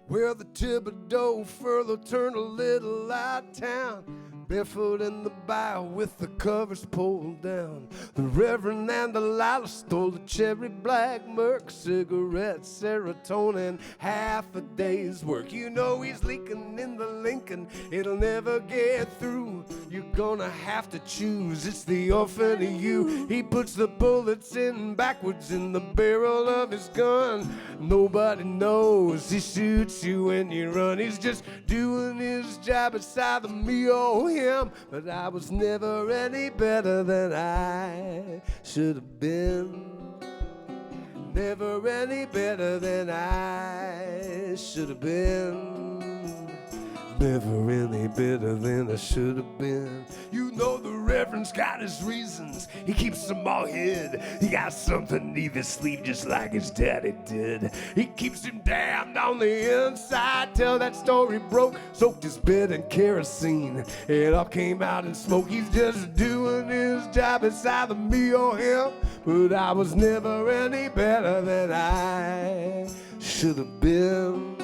Well, the Thibodeau furlough turned a little out town, barefoot in the bow with the covers pulled down. The Reverend and Delilah stole a cherry black Merc, cigarettes, serotonin, half a day's work. You know he's leaking in the Lincoln, it'll never get through. You're gonna have to choose, it's the orphan of you. He puts the bullets in backwards in the barrel of his gun. Nobody knows he shoots you when you run. He's just doing his job, it's either me or him. But I was never any better than I should have been. Never any better than I should have been. Never any better than I should have been. You know the Reverend's got his reasons, he keeps them all hid. He got something neath his sleeve just like his daddy did. He keeps him damned on the inside till that story broke. Soaked his bed in kerosene, it all came out in smoke. He's just doing his job, it's either me or him. But I was never any better than I should have been.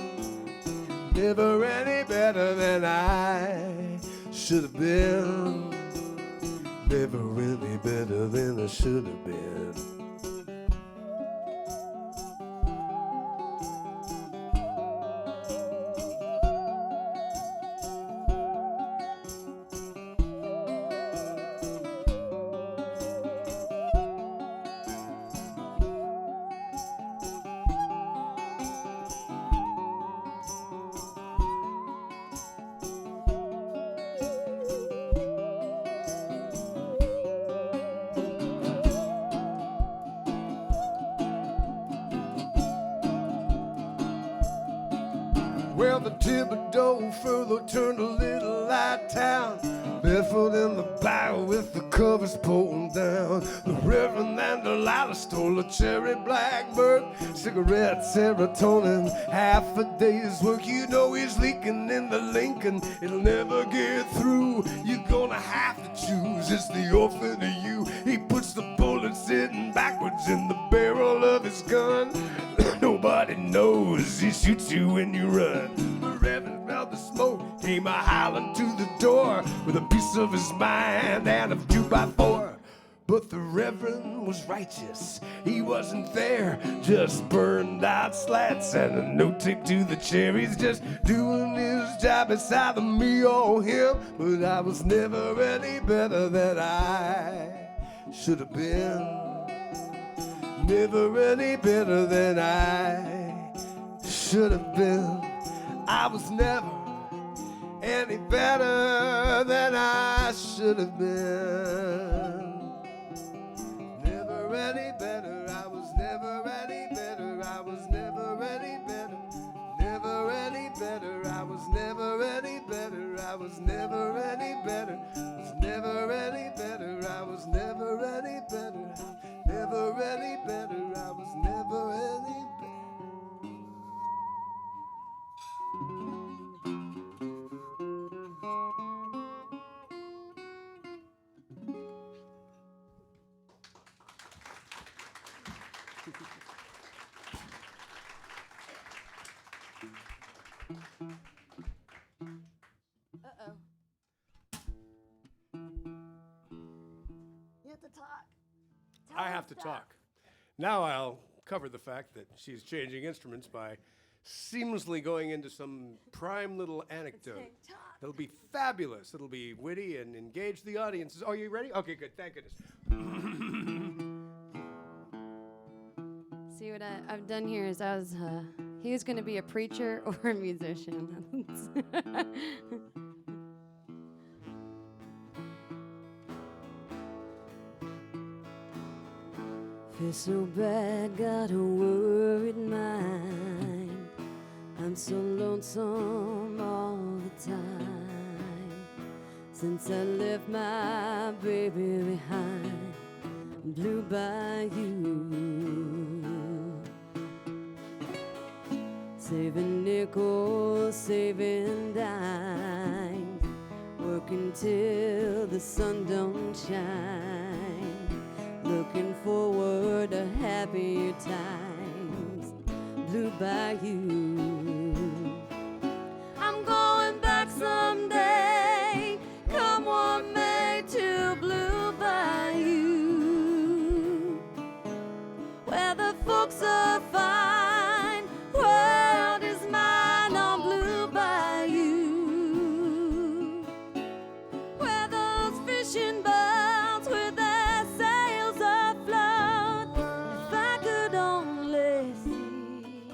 Never any better than I should have been. Never any better than I should have been. Well, the Thibodeau furlough turned a little light town, barefoot in the bow with the covers pulled down. The Reverend and Delilah stole a cherry black Merc, cigarettes, serotonin, half a day's work. You know he's leaking in the Lincoln, it'll never get through. You're gonna have to choose, it's the orphan of you. He puts the bullets in backwards in the barrel of his gun. Nobody knows he shoots you when you run. The Reverend smelled the smoke, came a-howling to the door with a piece of his mind and a 2x4. But the Reverend was righteous, he wasn't there, just burned out slats and a no-tick to the chair. He's just doing his job, it's either me or him. But I was never any better than I should have been. Never any better than I should have been. I was never any better than I should have been. Never any better, I was never any better, I was never any better. Never any better, I was never any better, I was never any better. Was never any better, I was never any better. Never any better, I was never any better. Uh-oh. You have to talk. I have to talk. Now I'll cover the fact that she's changing instruments by seamlessly going into some prime little anecdote. It'll be fabulous. It'll be witty and engage the audience. Are you ready? Okay, good. Thank goodness. See what I've done here is I was He was going to be a preacher or a musician. Feel so bad, got a worried mind. I'm so lonesome all the time. Since I left my baby behind, Blue Bayou. Saving nickels, saving dimes, working till the sun don't shine, looking forward to happier times, Blue Bayou. I'm going back someday, come what may, to Blue Bayou, where the folks are fine, world is mine on Blue Bayou, where those fishing boats with their sails afloat. If I could only see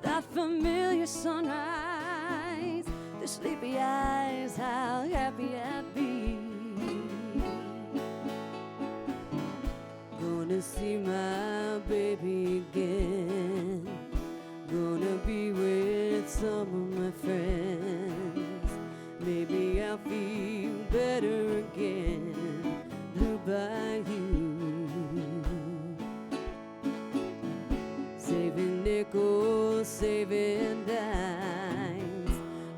that familiar sunrise, the sleepy eyes, how happy I'd be. Gonna see my baby again, gonna be with some of my friends. Maybe I'll feel better again, Blue Bayou. Saving nickels, saving dimes,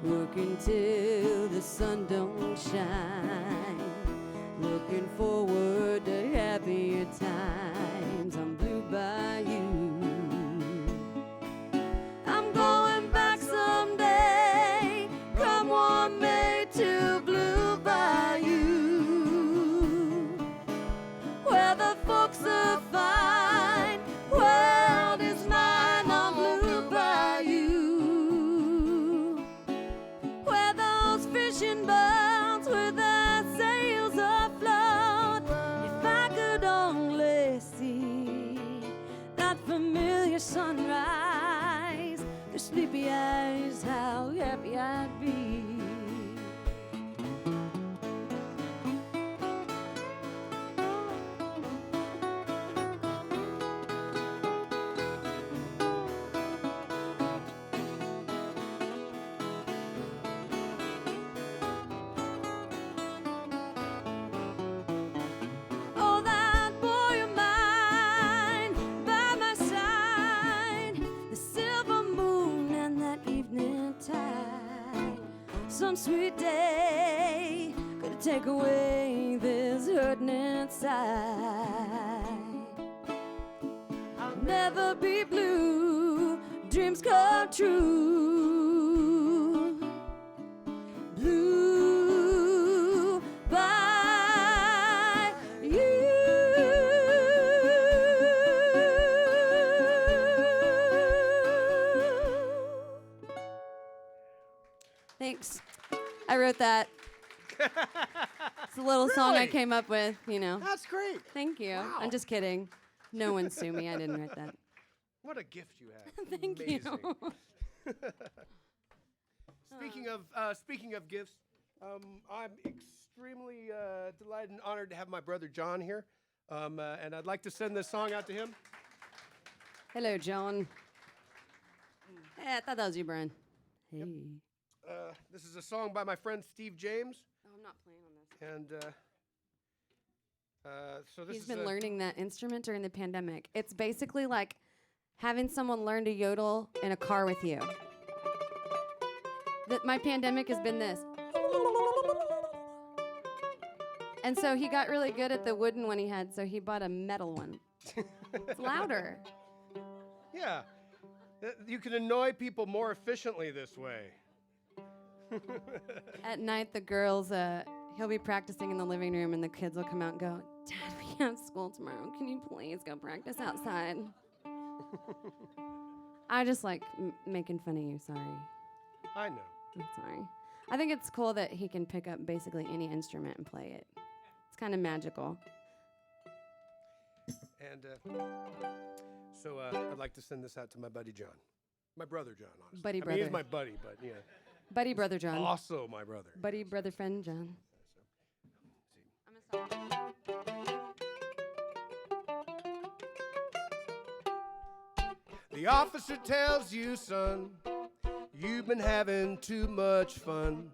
working till the sun don't shine, looking forward to happier times on Blue Bayou. I'm going back someday, come what may, to Blue Bayou, where the folks are fine, world is mine on Blue Bayou, where those fishing boats with their sails afloat. If I could only see that familiar sunrise, the sleepy eyes, how happy I'd be. Oh, that boy of mine by my side, the silver moon and that evening tide. Some sweet day could take away this hurting inside. I'll never be blue, dreams come true. Blue by you. Thanks. I wrote that. It's a little song I Really? came up with, you know. That's great. Thank you. Wow. I'm just kidding. No one sue me. I didn't write that. What a gift you have. Thank Amazing. you. Speaking of gifts, I'm extremely delighted and honored to have my brother John here, and I'd like to send this song out to him. Hello, John. Hey, I thought that was you, Brian. Hey. This is a song by my friend Steve James, Oh, I'm not playing on this. and so this He's is been learning that instrument during the pandemic. It's basically like having someone learn to yodel in a car with you. My pandemic has been this. And so he got really good at the wooden one he had, so he bought a metal one. It's louder. Yeah, you can annoy people more efficiently this way. At night, the girls, he'll be practicing in the living room, and the kids will come out and go, Dad, we have school tomorrow. Can you please go practice outside? I just like making fun of you. Sorry. I know. I'm sorry. I think it's cool that he can pick up basically any instrument and play it. It's kind of magical. And so I'd like to send this out to my buddy John. My brother John, honestly. Buddy I mean, he's brother. my buddy, but yeah. Buddy brother John. Also my brother. Buddy brother friend John. I'm a song. The officer tells you, son, you've been having too much fun.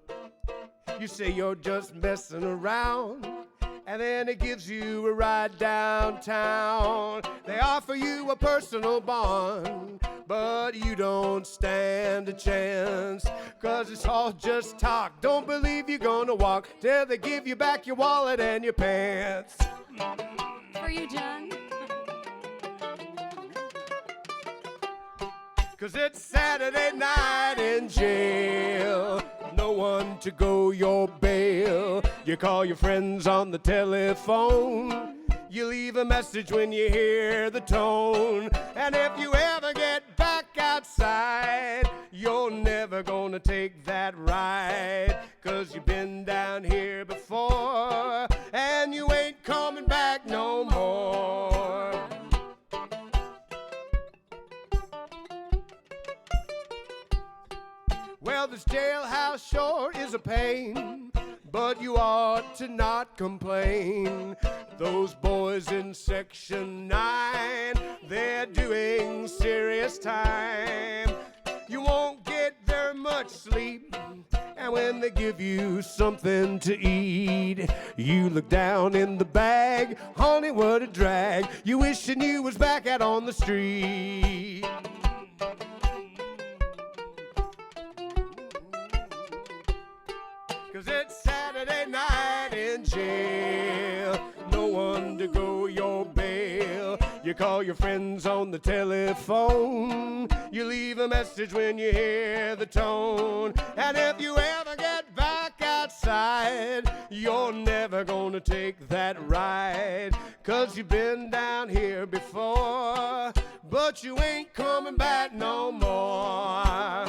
You say you're just messing around, and then it gives you a ride downtown. They offer you a personal bond, but you don't stand a chance, 'cause it's all just talk. Don't believe you're gonna walk till they give you back your wallet and your pants. For you, John. 'Cause it's Saturday night in jail. No one to go your bail. You call your friends on the telephone. You leave a message when you hear the tone. And if you ever get back outside, you're never gonna take that ride. 'Cause you've been down here before, and you ain't coming back no more. Well, this jailhouse sure is a pain, but you ought to not complain. Those boys in Section 9, they're doing serious time. You won't get very much sleep, and when they give you something to eat, you look down in the bag. Honey, what a drag. You wishing you was back out on the street. 'Cause it's Saturday night in jail. No one to go your bail. You call your friends on the telephone. You leave a message when you hear the tone. And if you ever get back outside, you're never gonna take that ride. 'Cause you've been down here before, but you ain't coming back no more.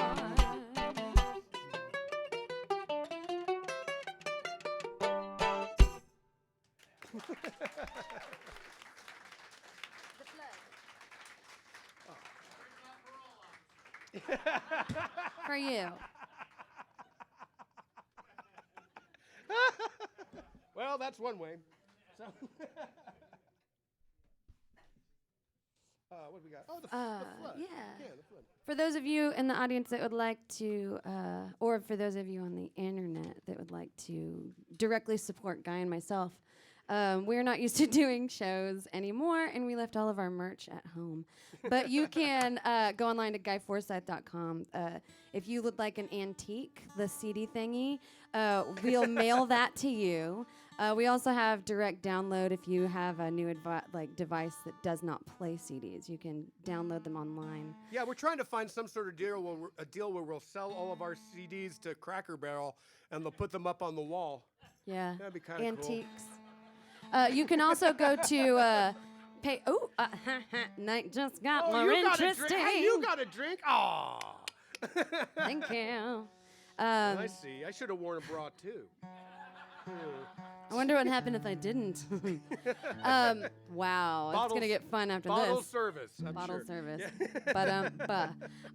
For you. Well, that's one way. So, what do we got? Oh, the flood. Yeah. The flood. For those of you in the audience that would like to, or for those of you on the internet that would like to directly support Guy and myself, we're not used to doing shows anymore, and we left all of our merch at home. But you can go online to guyforsyth.com. If you would like an antique, the CD thingy, we'll mail that to you. We also have direct download if you have a new device that does not play CDs. You can download them online. Yeah, we're trying to find some sort of deal where we'll sell all of our CDs to Cracker Barrel, and they'll put them up on the wall. Yeah, That'd be kind of cool. antiques. You can also go to pay. Oh, night just got more you got interesting. a drink. Hey, you got a drink? Aw. Thank you. I see. I should have worn a bra too. I wonder what happened if I didn't. Wow, it's gonna get fun after Bottle this. service. I'm Bottle sure. service.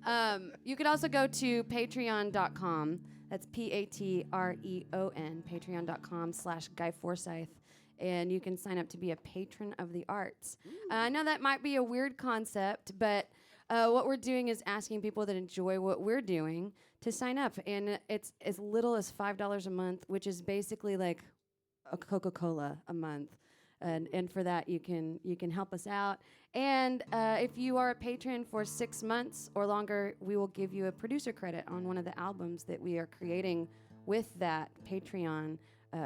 Yeah. You could also go to patreon.com. That's Patreon, patreon.com/Guy Forsyth. And you can sign up to be a patron of the arts. I know that might be a weird concept, but what we're doing is asking people that enjoy what we're doing to sign up. And it's as little as $5 a month, which is basically like a Coca-Cola a month. And for that, you can help us out. And if you are a patron for 6 months or longer, we will give you a producer credit on one of the albums that we are creating with that Patreon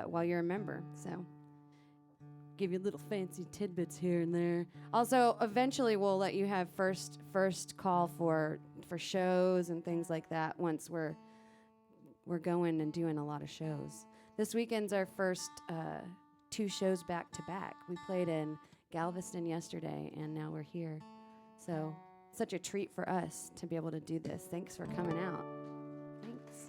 while you're a member. So give you little fancy tidbits here and there. Also, eventually we'll let you have first call for shows and things like that once we're going and doing a lot of shows. This weekend's our first 2 shows back to back. We played in Galveston yesterday, and now we're here. So, such a treat for us to be able to do this. Thanks for coming out. Thanks.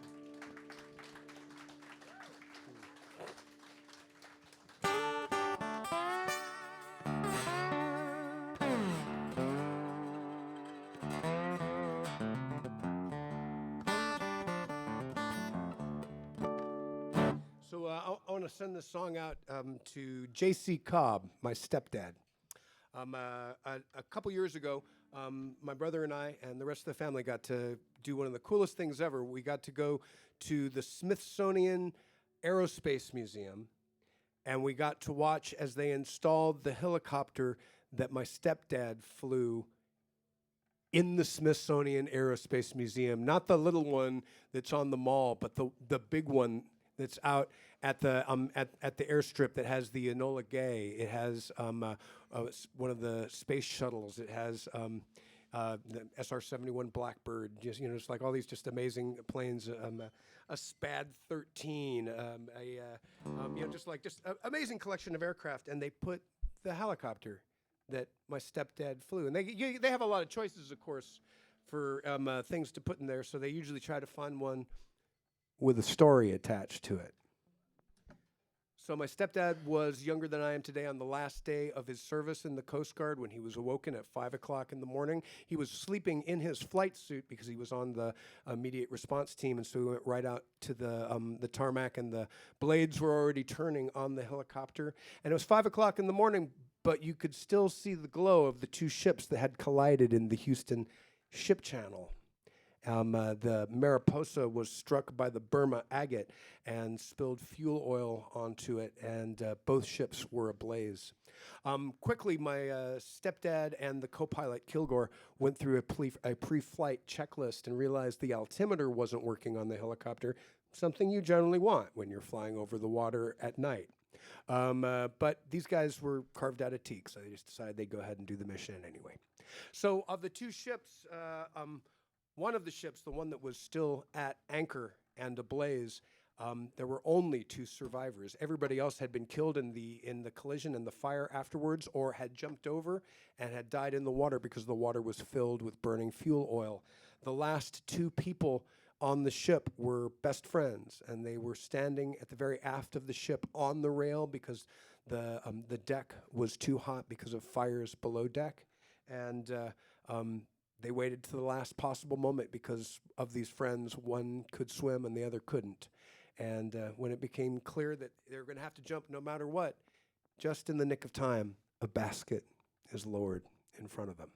I want to send this song out to J.C. Cobb, my stepdad. A couple years ago, my brother and I and the rest of the family got to do one of the coolest things ever. We got to go to the Smithsonian Aerospace Museum, and we got to watch as they installed the helicopter that my stepdad flew in the Smithsonian Aerospace Museum. Not the little one that's on the mall, but the big one that's out at the airstrip that has the Enola Gay. It has one of the space shuttles. It has the SR-71 Blackbird. Just it's like all these just amazing planes. A SPAD 13. Just amazing collection of aircraft. And they put the helicopter that my stepdad flew. And they have a lot of choices, of course, for things to put in there. So they usually try to find one with a story attached to it. So my stepdad was younger than I am today on the last day of his service in the Coast Guard when he was awoken at 5 o'clock in the morning. He was sleeping in his flight suit because he was on the immediate response team, and so we went right out to the tarmac, and the blades were already turning on the helicopter. And it was 5 o'clock in the morning, but you could still see the glow of the two ships that had collided in the Houston Ship Channel. The Mariposa was struck by the Burma agate and spilled fuel oil onto it, and both ships were ablaze. Quickly, my stepdad and the co-pilot Kilgore went through a pre-flight checklist and realized the altimeter wasn't working on the helicopter, something you generally want when you're flying over the water at night. But these guys were carved out of teak, so they just decided they'd go ahead and do the mission anyway. So of the two ships, one of the ships, the one that was still at anchor and ablaze, there were only two survivors. Everybody else had been killed in the collision and the fire afterwards, or had jumped over and had died in the water because the water was filled with burning fuel oil. The last two people on the ship were best friends, and they were standing at the very aft of the ship on the rail because the deck was too hot because of fires below deck, and they waited to the last possible moment because of these friends. One could swim and the other couldn't. And when it became clear that they were going to have to jump no matter what, just in the nick of time, a basket is lowered in front of them.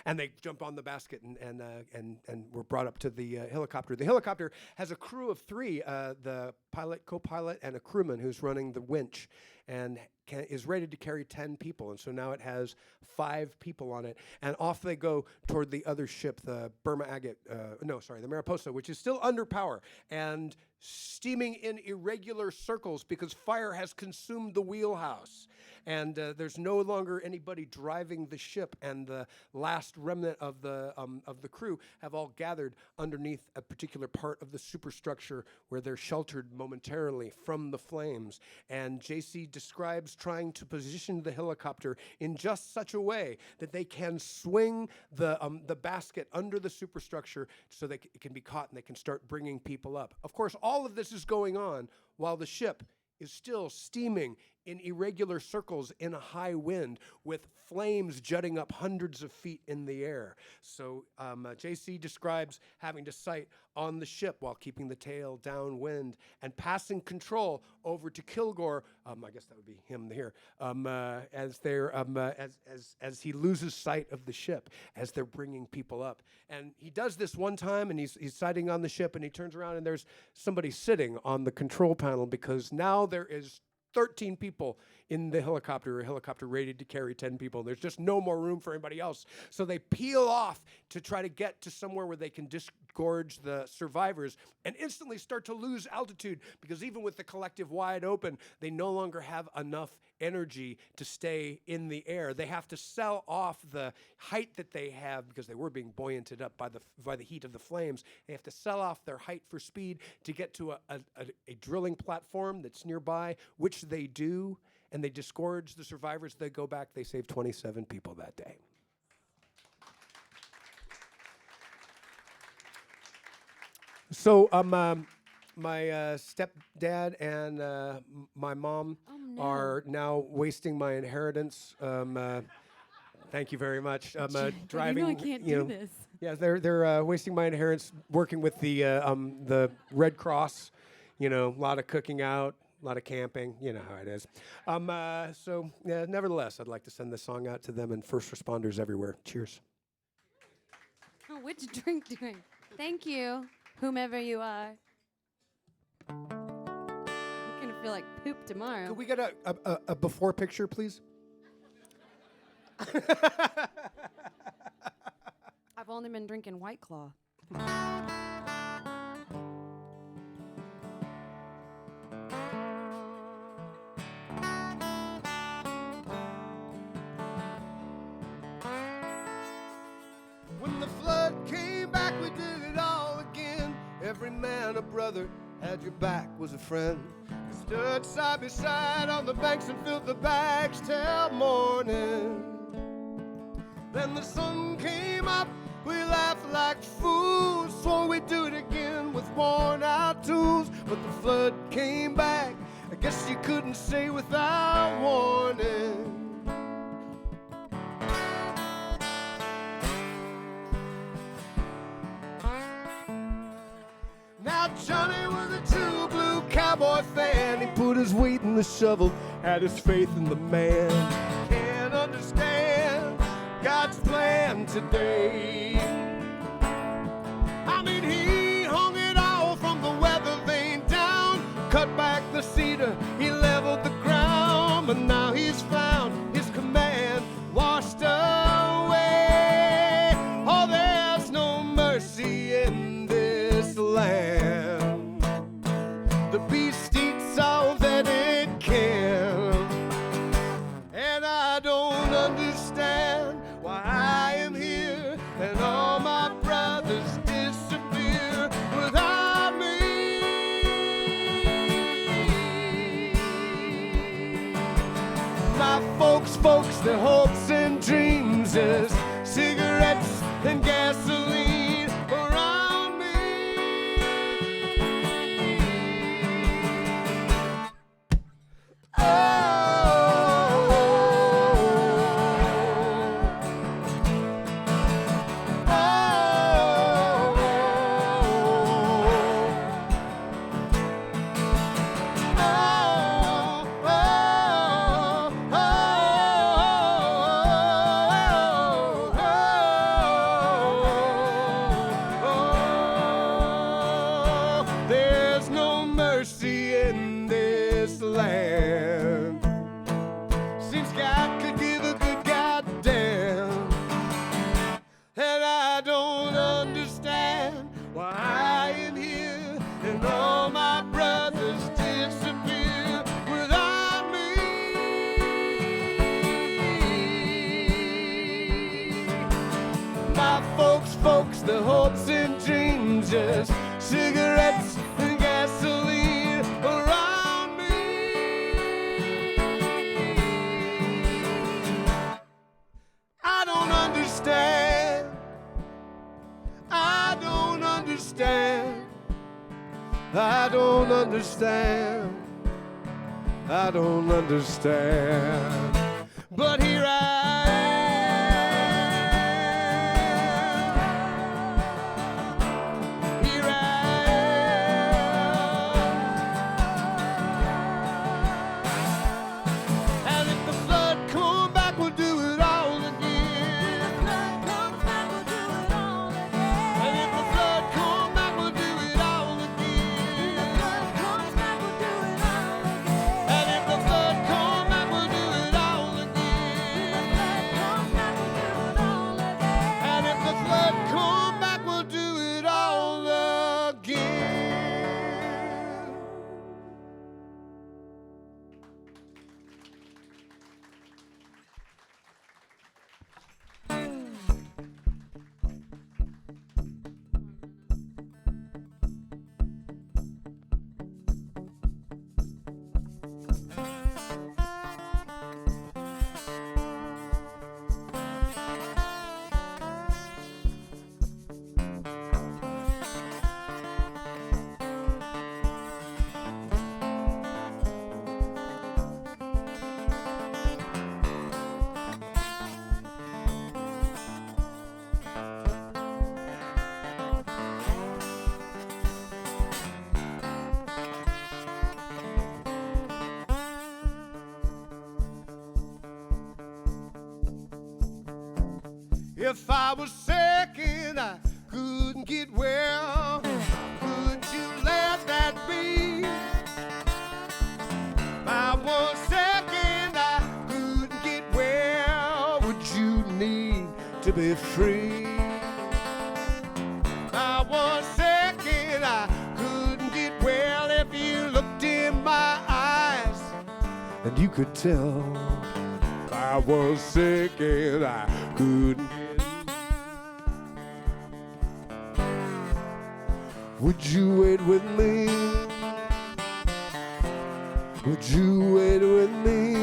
And they jump on the basket and were brought up to the helicopter. The helicopter has a crew of three, the pilot, co-pilot, and a crewman who's running the winch, and is rated to carry 10 people. And so now it has 5 people on it. And off they go toward the other ship, the the Mariposa, which is still under power and steaming in irregular circles because fire has consumed the wheelhouse. And there's no longer anybody driving the ship, and the last remnant of the crew have all gathered underneath a particular part of the superstructure where they're sheltered momentarily from the flames. And JC describes trying to position the helicopter in just such a way that they can swing the basket under the superstructure so that it can be caught and they can start bringing people up. Of course, all of this is going on while the ship is still steaming in irregular circles in a high wind with flames jutting up hundreds of feet in the air. So JC describes having to sight on the ship while keeping the tail downwind and passing control over to Kilgore. I guess that would be him here. As he loses sight of the ship as they're bringing people up, and he does this one time, and he's sighting on the ship, and he turns around and there's somebody sitting on the control panel because now there is 13 people in the helicopter, a helicopter rated to carry 10 people. There's just no more room for anybody else. So they peel off to try to get to somewhere where they can disgorge the survivors and instantly start to lose altitude because even with the collective wide open, they no longer have enough energy to stay in the air. They have to sell off the height that they have because they were being buoyanted up by the heat of the flames. They have to sell off their height for speed to get to a drilling platform that's nearby, which they do, and they disgorge the survivors. They go back. They save 27 people that day. So my stepdad and my mom are now wasting my inheritance. Thank you very much. Driving. I can't do this. Yeah, they're wasting my inheritance working with the Red Cross. A lot of cooking out, a lot of camping. You know how it is. So, nevertheless, I'd like to send this song out to them and first responders everywhere. Cheers. Oh, which drink doing? Thank you, whomever you are. I'm gonna feel like poop tomorrow. Could we get a before picture, please? I've only been drinking White Claw. When the flood came back, we did it all again. Every man a brother, had your back, was a friend. We stood side by side on the banks and filled the bags till morning. Then the sun came up, we laughed like fools, swore we'd do it again with worn out tools. But the flood came back, I guess you couldn't say without warning. Now Johnny was a true blue cowboy fan. He put his weight in the shovel, had his faith in the man. Can't understand God's plan today. I mean, he hung it all from the weather vane down, cut back the cedar, he leveled the ground, but now he's found his command washed away. Oh, there's no mercy in this land. The beast eats all that it can, and I don't understand why I am here and all my brothers disappear without me. My folks, their hopes and dreams is cigarettes and gasoline around me. There's no mercy in this land. Seems God could give a good goddamn, and I don't understand why I am here and all my brothers disappear without me. My folks, their hopes and dreams just cigarettes and gasoline around me. I don't understand. I don't understand. I don't understand. I don't understand. But here I am. Here I am. And if the flood come back, we'll do it all again. And if the flood come back, we'll do it all again. And if the flood come back, we'll do it all again. And if the flood come back, we'll do it all again. If I was sick and I couldn't get well, could you let that be? If I was sick and I couldn't get well, would you need to be free? If I was sick and I couldn't get well, if you looked in my eyes and you could tell if I was sick and I couldn't get, would you wait with me? Would you wait with me?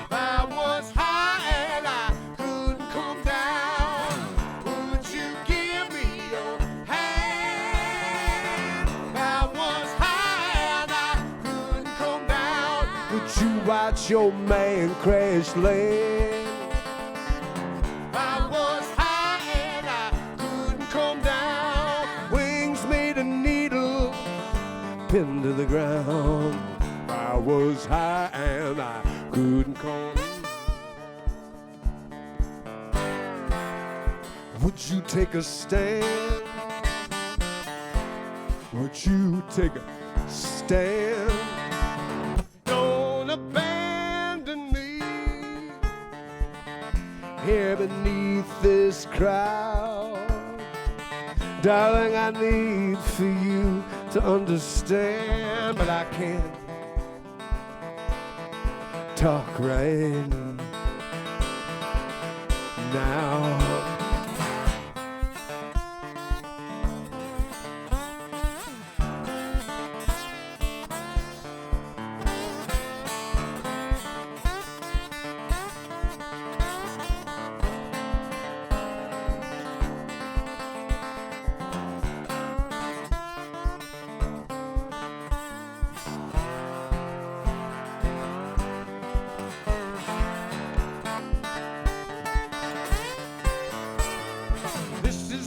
If I was high and I couldn't come down, would you give me your hand? If I was high and I couldn't come down, would you watch your man crash land? If I was high and I couldn't come down, wings made a needle pinned to the ground. I was high and I couldn't come. Would you take a stand? Would you take a stand? Don't abandon me here beneath this crowd. Darling, I need for you to understand, but I can't talk right now.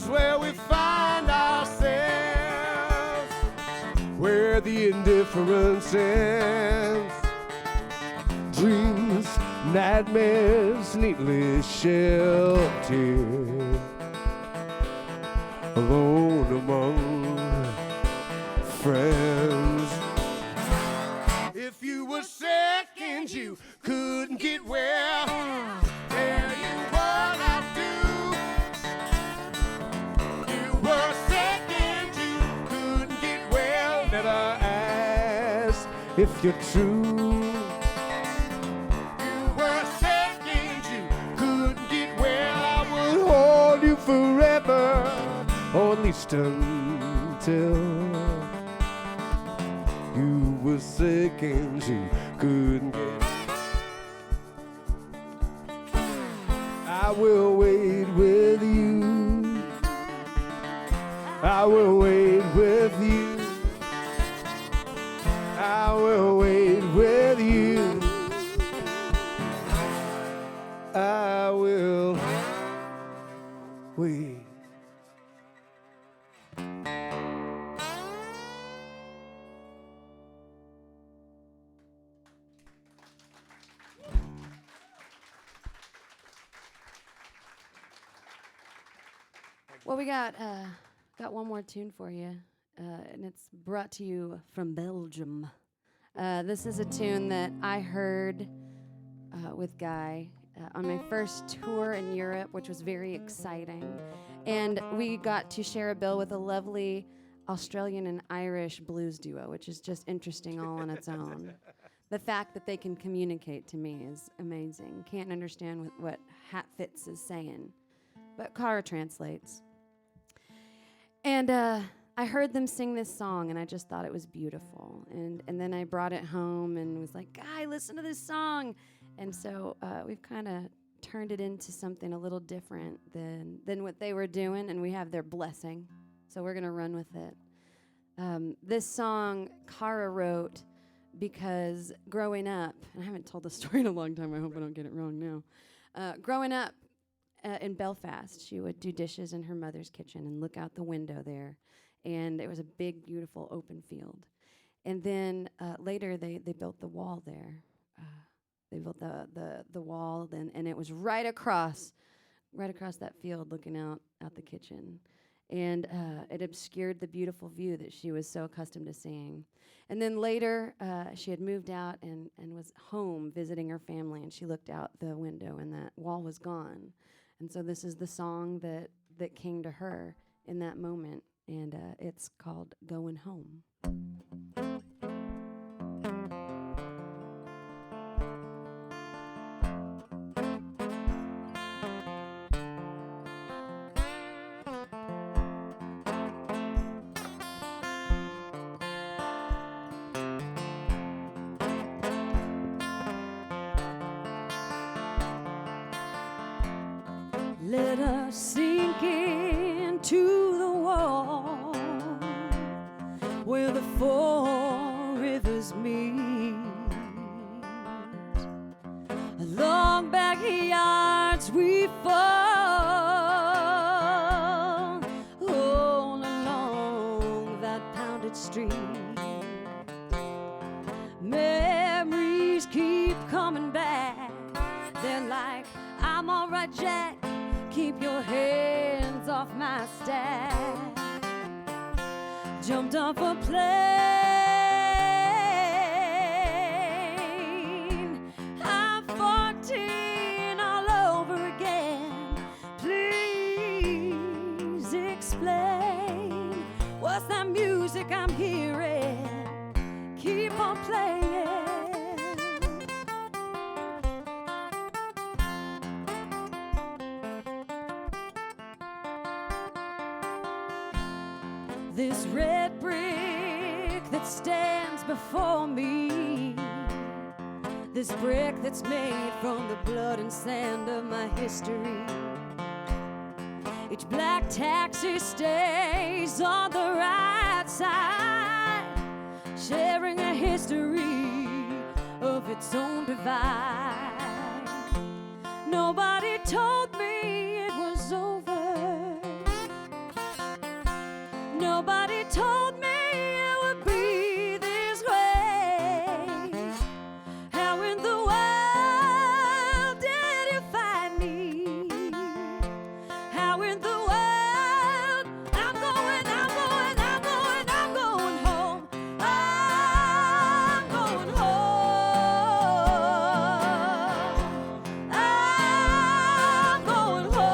Where we find ourselves, where the indifference ends. Dreams, nightmares, neatly sheltered, alone among friends. If you were sick and you couldn't get well, tell you what I'd do. Were sick and you couldn't get well, never ask if you're true. You were sick and you couldn't get well, I would hold you forever, or at least until you were sick and you couldn't get. I will wait with you. I will wait with you. I will wait with you. I will wait. Well, we got one more tune for you, and it's brought to you from Belgium. This is a tune that I heard with Guy on my first tour in Europe, which was very exciting. And we got to share a bill with a lovely Australian and Irish blues duo, which is just interesting all on its own. The fact that they can communicate to me is amazing. Can't understand what Hatfits is saying, but Cara translates. And I heard them sing this song, and I just thought it was beautiful. And then I brought it home and was like, Guy, listen to this song. And so we've kind of turned it into something a little different than what they were doing, and we have their blessing. So we're going to run with it. This song Cara wrote because growing up, and I haven't told the story in a long time, I hope I don't get it wrong now. Growing up in Belfast, she would do dishes in her mother's kitchen and look out the window there. And it was a big, beautiful open field. And then later they built the wall there. they built the wall, and it was right across that field, looking out the kitchen, and it obscured the beautiful view that she was so accustomed to seeing. And then later, she had moved out and was home visiting her family, and she looked out the window, and that wall was gone. And so this is the song that came to her in that moment, and it's called "Going Home." Let us sink into the wall where the four rivers meet. Along backyards we fall, all along that pounded street. Memories keep coming back. They're like, I'm all right, Jack. Keep your hands off my stack. Jumped off a plane. I'm 14 all over again. Please explain. What's that music I'm hearing? Keep on playing. This red brick that stands before me, this brick that's made from the blood and sand of my history. Each black taxi stays on the right side, sharing a history of its own divide. Nobody told me it was over. Nobody told me it would be this way. How in the world did you find me? How in the world? I'm going home. I'm going home. I'm going home.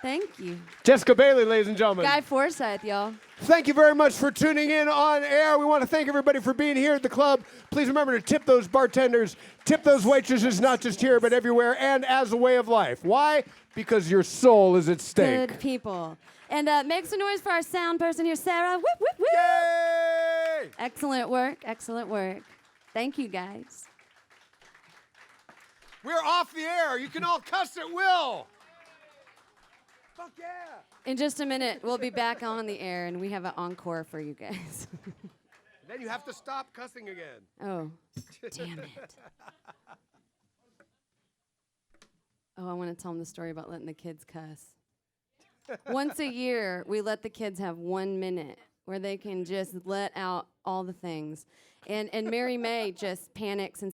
Thank you. Jeska Bailey, ladies and gentlemen. Guy Forsyth, y'all. Thank you very much for tuning in on air. We want to thank everybody for being here at the club. Please remember to tip those bartenders, tip those waitresses, not just here, but everywhere, and as a way of life. Why? Because your soul is at stake. Good people. And make some noise for our sound person here, Sarah. Whoop, whoop, whoop. Yay! Excellent work. Excellent work. Thank you, guys. We're off the air. You can all cuss at will. Fuck yeah. In just a minute, we'll be back on the air, and we have an encore for you guys. Then you have to stop cussing again. Oh, damn it. Oh, I want to tell them the story about letting the kids cuss. Once a year, we let the kids have 1 minute where they can just let out all the things. And Mary May just panics and